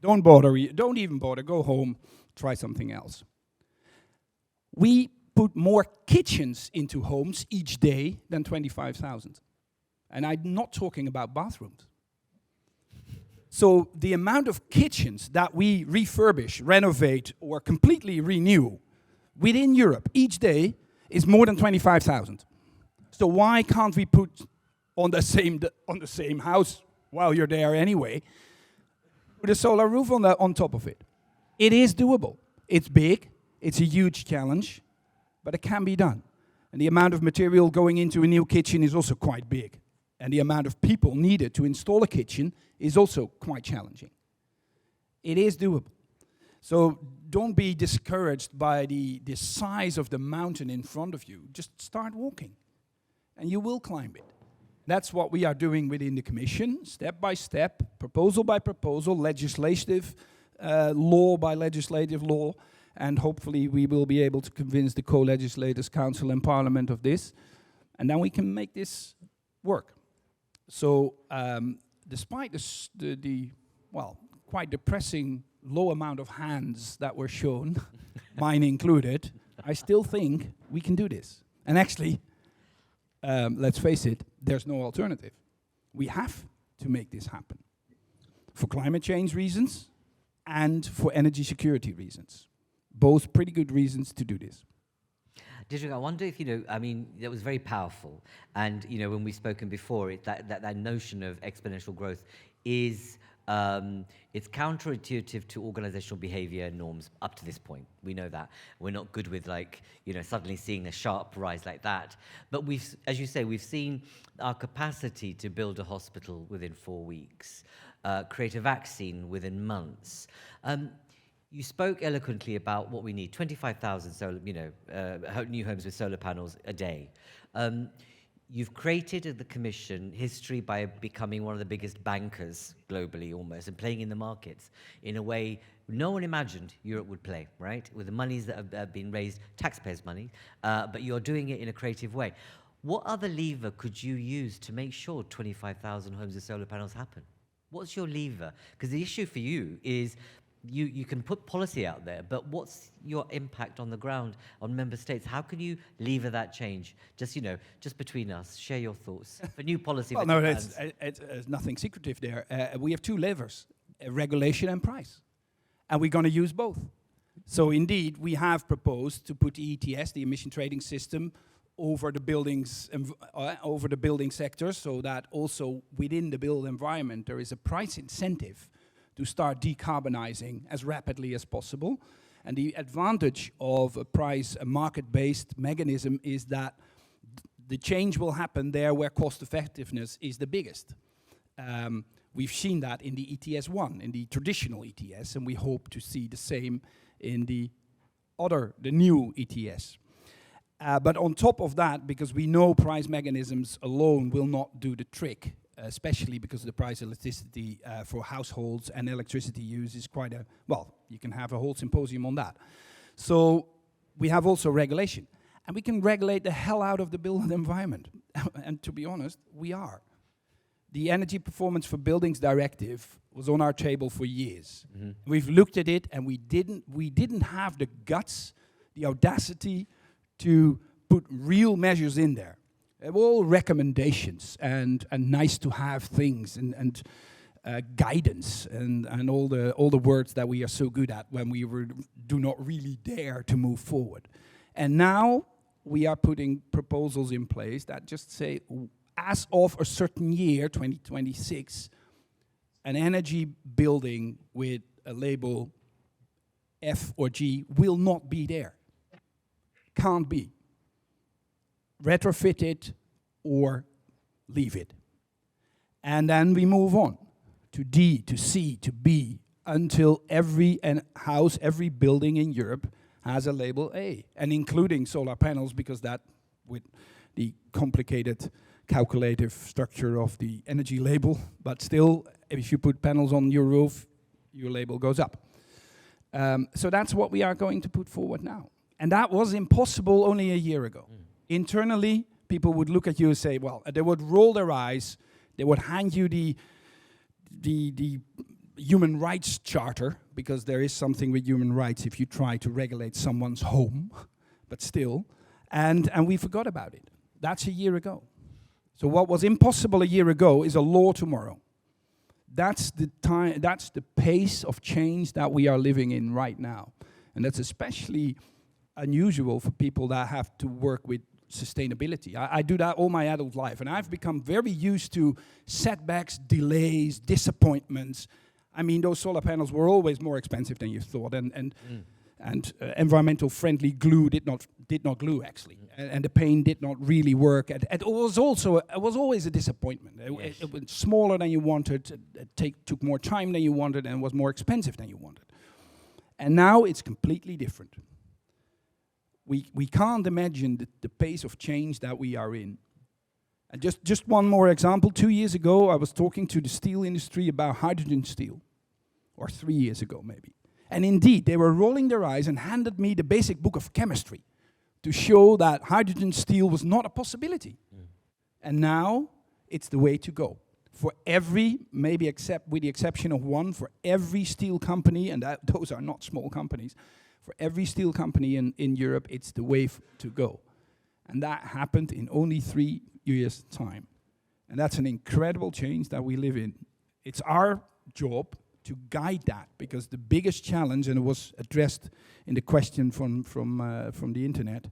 Don't bother, don't even bother, go home, try something else. We put more kitchens into homes each day than 25,000. And I'm not talking about bathrooms. So the amount of kitchens that we refurbish, renovate, or completely renew within Europe each day is more than 25,000. So why can't we put on the same house while you're there anyway, with a solar roof on top of it? It is doable. It's big. It's a huge challenge, but it can be done. And the amount of material going into a new kitchen is also quite big. And the amount of people needed to install a kitchen is also quite challenging. It is doable. So don't be discouraged by the size of the mountain in front of you. Just start walking, and you will climb it. That's what we are doing within the Commission, step by step, proposal by proposal, legislative law by legislative law, and hopefully we will be able to convince the co-legislators, Council and Parliament of this, and then we can make this work. So despite the quite depressing low amount of hands that were shown, mine included, I still think we can do this. And actually, let's face it, there's no alternative. We have to make this happen. For climate change reasons and for energy security reasons. Both pretty good reasons to do this. Didrik, I wonder if, I mean, that was very powerful. And, when we've spoken before, that notion of exponential growth is, it's counterintuitive to organizational behavior norms up to this point. We know that. We're not good with, suddenly seeing a sharp rise like that. But we've, as you say, we've seen our capacity to build a hospital within 4 weeks, create a vaccine within months. You spoke eloquently about what we need, 25,000 solar, new homes with solar panels a day. You've created at the Commission history by becoming one of the biggest bankers globally almost, and playing in the markets in a way no one imagined Europe would play, right? With the monies that have been raised, taxpayers' money, but you're doing it in a creative way. What other lever could you use to make sure 25,000 homes with solar panels happen? What's your lever? Because the issue for you is you can put policy out there, but what's your impact on the ground, on member states? How can you lever that change? Just, you know, just between us, share your thoughts. For new policy. Well, no, it's nothing secretive there. We have two levers, regulation and price. And we're going to use both. So indeed, we have proposed to put the ETS, the emission trading system, over the buildings, over the building sector, so that also within the built environment there is a price incentive to start decarbonizing as rapidly as possible. And the advantage of a market-based mechanism is that the change will happen there where cost effectiveness is the biggest. We've seen that in the ETS1, in the traditional ETS, and we hope to see the same in the new ETS. But on top of that, because we know price mechanisms alone will not do the trick, especially because the price of electricity for households and electricity use is quite well, you can have a whole symposium on that. So we have also regulation. And we can regulate the hell out of the built environment. And to be honest, we are. The Energy Performance for Buildings Directive was on our table for years. Mm-hmm. We've looked at it and we didn't have the guts, the audacity to put real measures in there. They were all recommendations and nice to have things and guidance and all the words that we are so good at when we do not really dare to move forward. And now we are putting proposals in place that just say, as of a certain year, 2026, an energy building with a label F or G will not be there. Can't be. Retrofit it or leave it. And then we move on to D, to C, to B, until every house, every building in Europe has a label A, and including solar panels, because that, with the complicated calculative structure of the energy label, but still, if you put panels on your roof, your label goes up. So that's what we are going to put forward now. And that was impossible only a year ago. Internally, people would look at you and say, well, they would roll their eyes, they would hand you the human rights charter, because there is something with human rights if you try to regulate someone's home, but still, and we forgot about it. That's a year ago. So what was impossible a year ago is a law tomorrow. That's the time, that's the pace of change that we are living in right now. And that's especially unusual for people that have to work with sustainability. I do that all my adult life, and I've become very used to setbacks, delays, disappointments. I mean, those solar panels were always more expensive than you thought, and environmental friendly glue did not glue actually, and the paint did not really work. And it was always a disappointment. It was smaller than you wanted, took more time than you wanted, and was more expensive than you wanted. And now it's completely different. We can't imagine the pace of change that we are in. And just one more example. 2 years ago, I was talking to the steel industry about hydrogen steel, or 3 years ago maybe. And indeed, they were rolling their eyes and handed me the basic book of chemistry to show that hydrogen steel was not a possibility. And now, it's the way to go. For every, maybe with the exception of one, for every steel company, and those are not small companies, for every steel company in Europe, it's the way to go. And that happened in only 3 years' time. And that's an incredible change that we live in. It's our job to guide that, because the biggest challenge, and it was addressed in the question from the internet,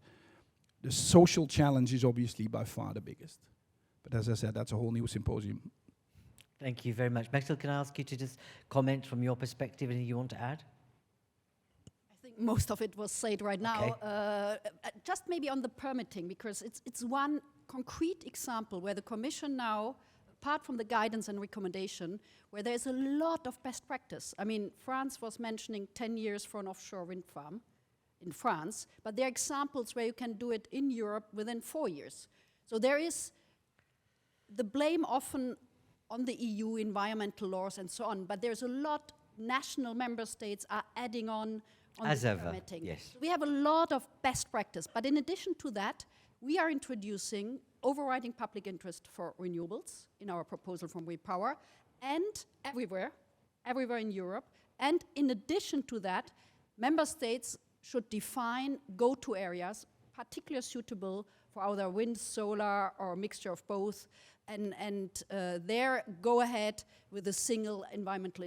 the social challenge is obviously by far the biggest. But as I said, that's a whole new symposium. Thank you very much. Maxwell, can I ask you to just comment from your perspective, anything you want to add? Most of it was said right now. Okay. Just maybe on the permitting, because it's one concrete example where the Commission now, apart from the guidance and recommendation, where there's a lot of best practice. I mean, France was mentioning 10 years for an offshore wind farm in France, but there are examples where you can do it in Europe within 4 years. So there is the blame often on the EU environmental laws and so on, but there's a lot national member states are adding on as the ever, permitting. yes. So we have a lot of best practice, but in addition to that, we are introducing overriding public interest for renewables in our proposal from REPower, and everywhere in Europe, And in addition to that, member states should define go-to areas, particularly suitable for either wind, solar, or a mixture of both, and there go ahead with a single environmental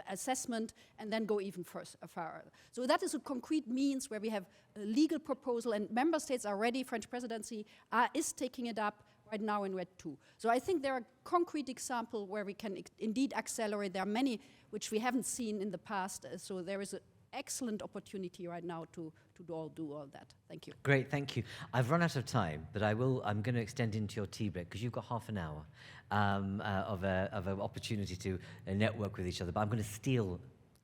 assessment, and then go even further. So that is a concrete means where we have a legal proposal, and member states are ready. French presidency is taking it up right now in RED 2. So I think there are concrete examples where we can indeed accelerate. There are many which we haven't seen in the past, so there is an excellent opportunity right now to do all that. Thank you. Great, thank you. I've run out of time, but I'm going to extend into your tea break because you've got half an hour of an opportunity to network with each other. But I'm going to steal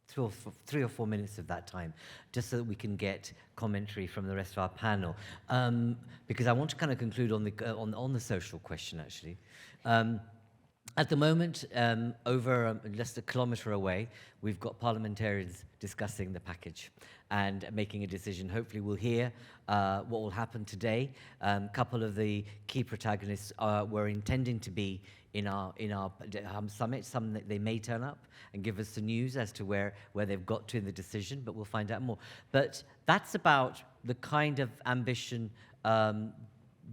3 or 4 minutes of that time, just so that we can get commentary from the rest of our panel. Because I want to kind of conclude on the social question, actually. At the moment, over just a kilometre away, we've got parliamentarians discussing the package and making a decision. Hopefully we'll hear what will happen today. A couple of the key protagonists were intending to be in our summit. Some they may turn up and give us the news as to where they've got to in the decision, but we'll find out more. But that's about the kind of ambition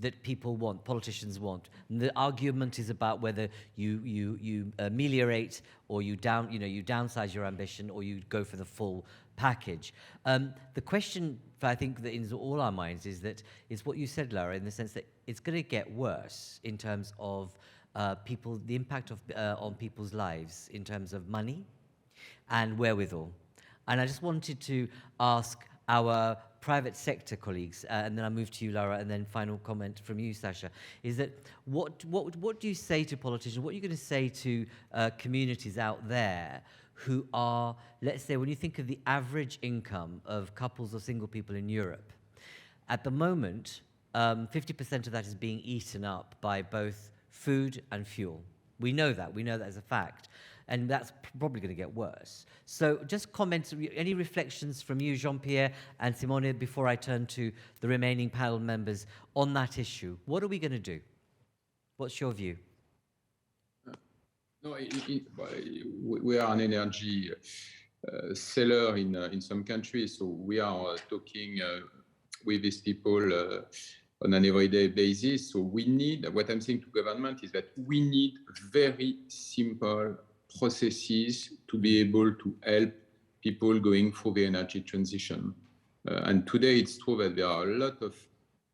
that people want, politicians want. And the argument is about whether you ameliorate or you downsize your ambition or you go for the full package. The question, I think, that in all our minds is what you said, Laura, in the sense that it's going to get worse in terms of the impact on people's lives in terms of money and wherewithal. And I just wanted to ask our private sector colleagues, and then I'll move to you, Laura, and then final comment from you, Sasha, is that what do you say to politicians, what are you going to say to communities out there who are, let's say, when you think of the average income of couples or single people in Europe, at the moment, 50% of that is being eaten up by both food and fuel. We know that as a fact. And that's probably going to get worse. So just comments, any reflections from you, Jean-Pierre and Simone, before I turn to the remaining panel members on that issue. What are we going to do? What's your view? No, we are an energy seller in some countries, so we are talking with these people on an everyday basis. So we need, what I'm saying to government is that we need very simple processes to be able to help people going through the energy transition. And today it's true that there are a lot of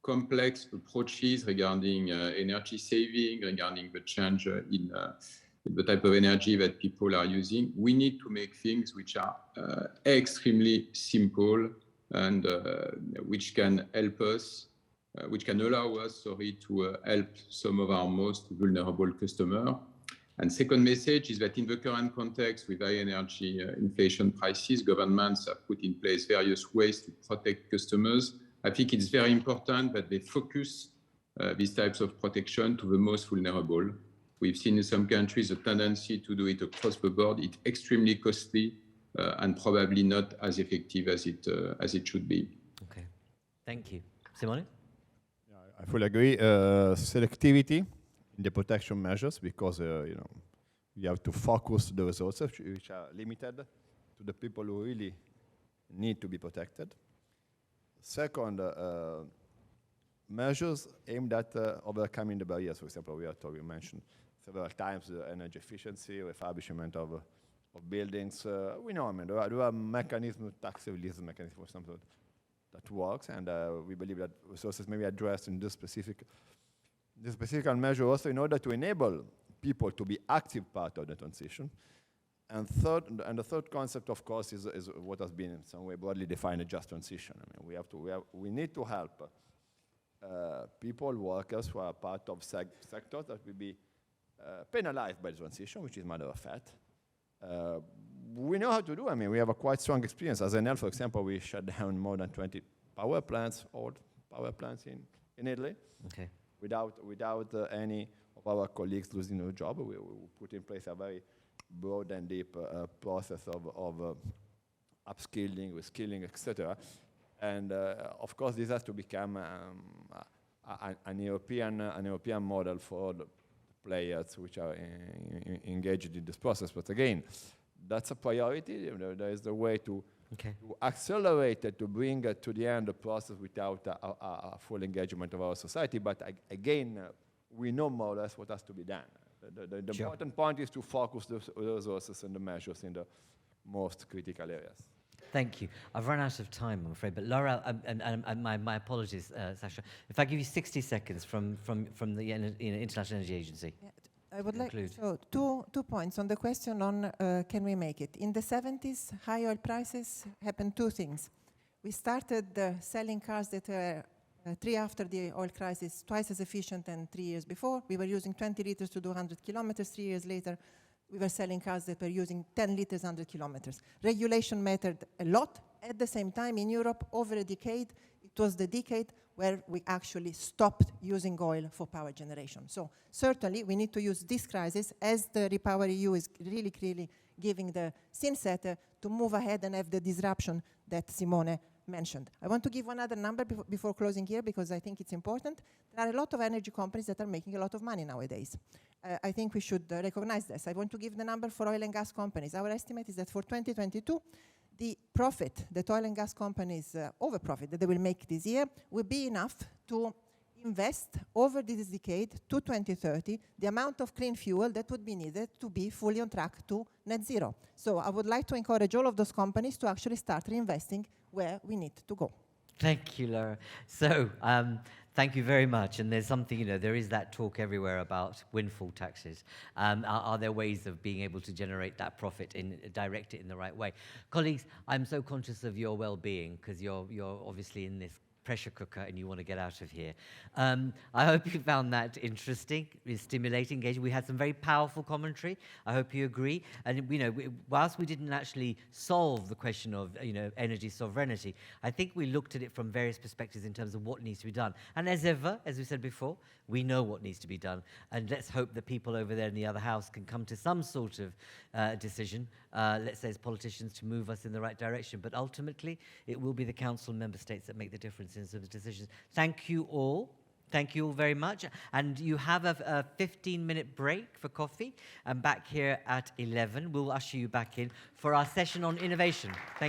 complex approaches regarding energy saving, regarding the change in the type of energy that people are using. We need to make things which are extremely simple and which can help us, which can allow us, to help some of our most vulnerable customers. And second message is that in the current context with high energy inflation prices, governments have put in place various ways to protect customers. I think it's very important that they focus these types of protection to the most vulnerable. We've seen in some countries a tendency to do it across the board. It's extremely costly and probably not as effective as it should be. Okay, thank you. Simone? Yeah, I fully agree. Selectivity in the protection measures, because you have to focus the resources which are limited to the people who really need to be protected. Second, measures aimed at overcoming the barriers. For example, we mentioned several times the energy efficiency, refurbishment of buildings. We know, there are mechanisms, tax release mechanism, for example, that works, and we believe that resources may be addressed in this specific measure also in order to enable people to be active part of the transition. And the third concept, of course, is what has been in some way broadly defined a just transition. We need to help people, workers who are part of sectors that will be penalized by the transition, which is matter of fact. We know how to do. We have a quite strong experience. As Enel, for example, we shut down more than 20 power plants, old power plants in Italy. Okay. Without any of our colleagues losing their job. We put in place a very broad and deep process of upskilling, reskilling, etc. And of course, this has to become an European model for the players which are engaged in this process. But again, that's a priority. You know, there is the way to Okay. to accelerate it, to bring it to the end the process without a full engagement of our society. But again, we know more or less what has to be done. The Sure. important point is to focus the resources and the measures in the most critical areas. Thank you. I've run out of time, I'm afraid. But Laura, and my apologies, Sasha. If I give you 60 seconds from the International Energy Agency. Yeah, I would like Conclude. so two points on the question on can we make it. In the 70s, high oil prices happened two things. We started selling cars that were 3 after the oil crisis, twice as efficient than 3 years before. We were using 20 liters to do 100 kilometers. 3 years later, we were selling cars that were using 10 liters, 100 kilometers. Regulation mattered a lot. At the same time, in Europe, over a decade, it was the decade where we actually stopped using oil for power generation. So certainly, we need to use this crisis, as the REPowerEU is really clearly giving the scene setter, to move ahead and have the disruption that Simone mentioned. I want to give one other number before closing here, because I think it's important. There are a lot of energy companies that are making a lot of money nowadays. I think we should recognize this. I want to give the number for oil and gas companies. Our estimate is that for 2022, the profit that oil and gas companies, over profit that they will make this year, will be enough to invest over this decade to 2030 the amount of clean fuel that would be needed to be fully on track to net zero. So I would like to encourage all of those companies to actually start reinvesting where we need to go. Thank you, Laura. So, thank you very much. And there's something, you know, there is that talk everywhere about windfall taxes. Are there ways of being able to generate that profit and direct it in the right way? Colleagues, I'm so conscious of your well-being, because you're obviously in this pressure cooker and you want to get out of here. I hope you found that interesting, stimulating, engaging. We had some very powerful commentary. I hope you agree. And you know, whilst we didn't actually solve the question of energy sovereignty, I think we looked at it from various perspectives in terms of what needs to be done. And as ever, as we said before, we know what needs to be done. And let's hope that people over there in the other house can come to some sort of decision, let's say as politicians, to move us in the right direction. But ultimately, it will be the Council and Member States that make the difference in those decisions. Thank you all. Thank you all very much. And you have a 15-minute break for coffee. And back here at 11, we'll usher you back in for our session on innovation. Thank you.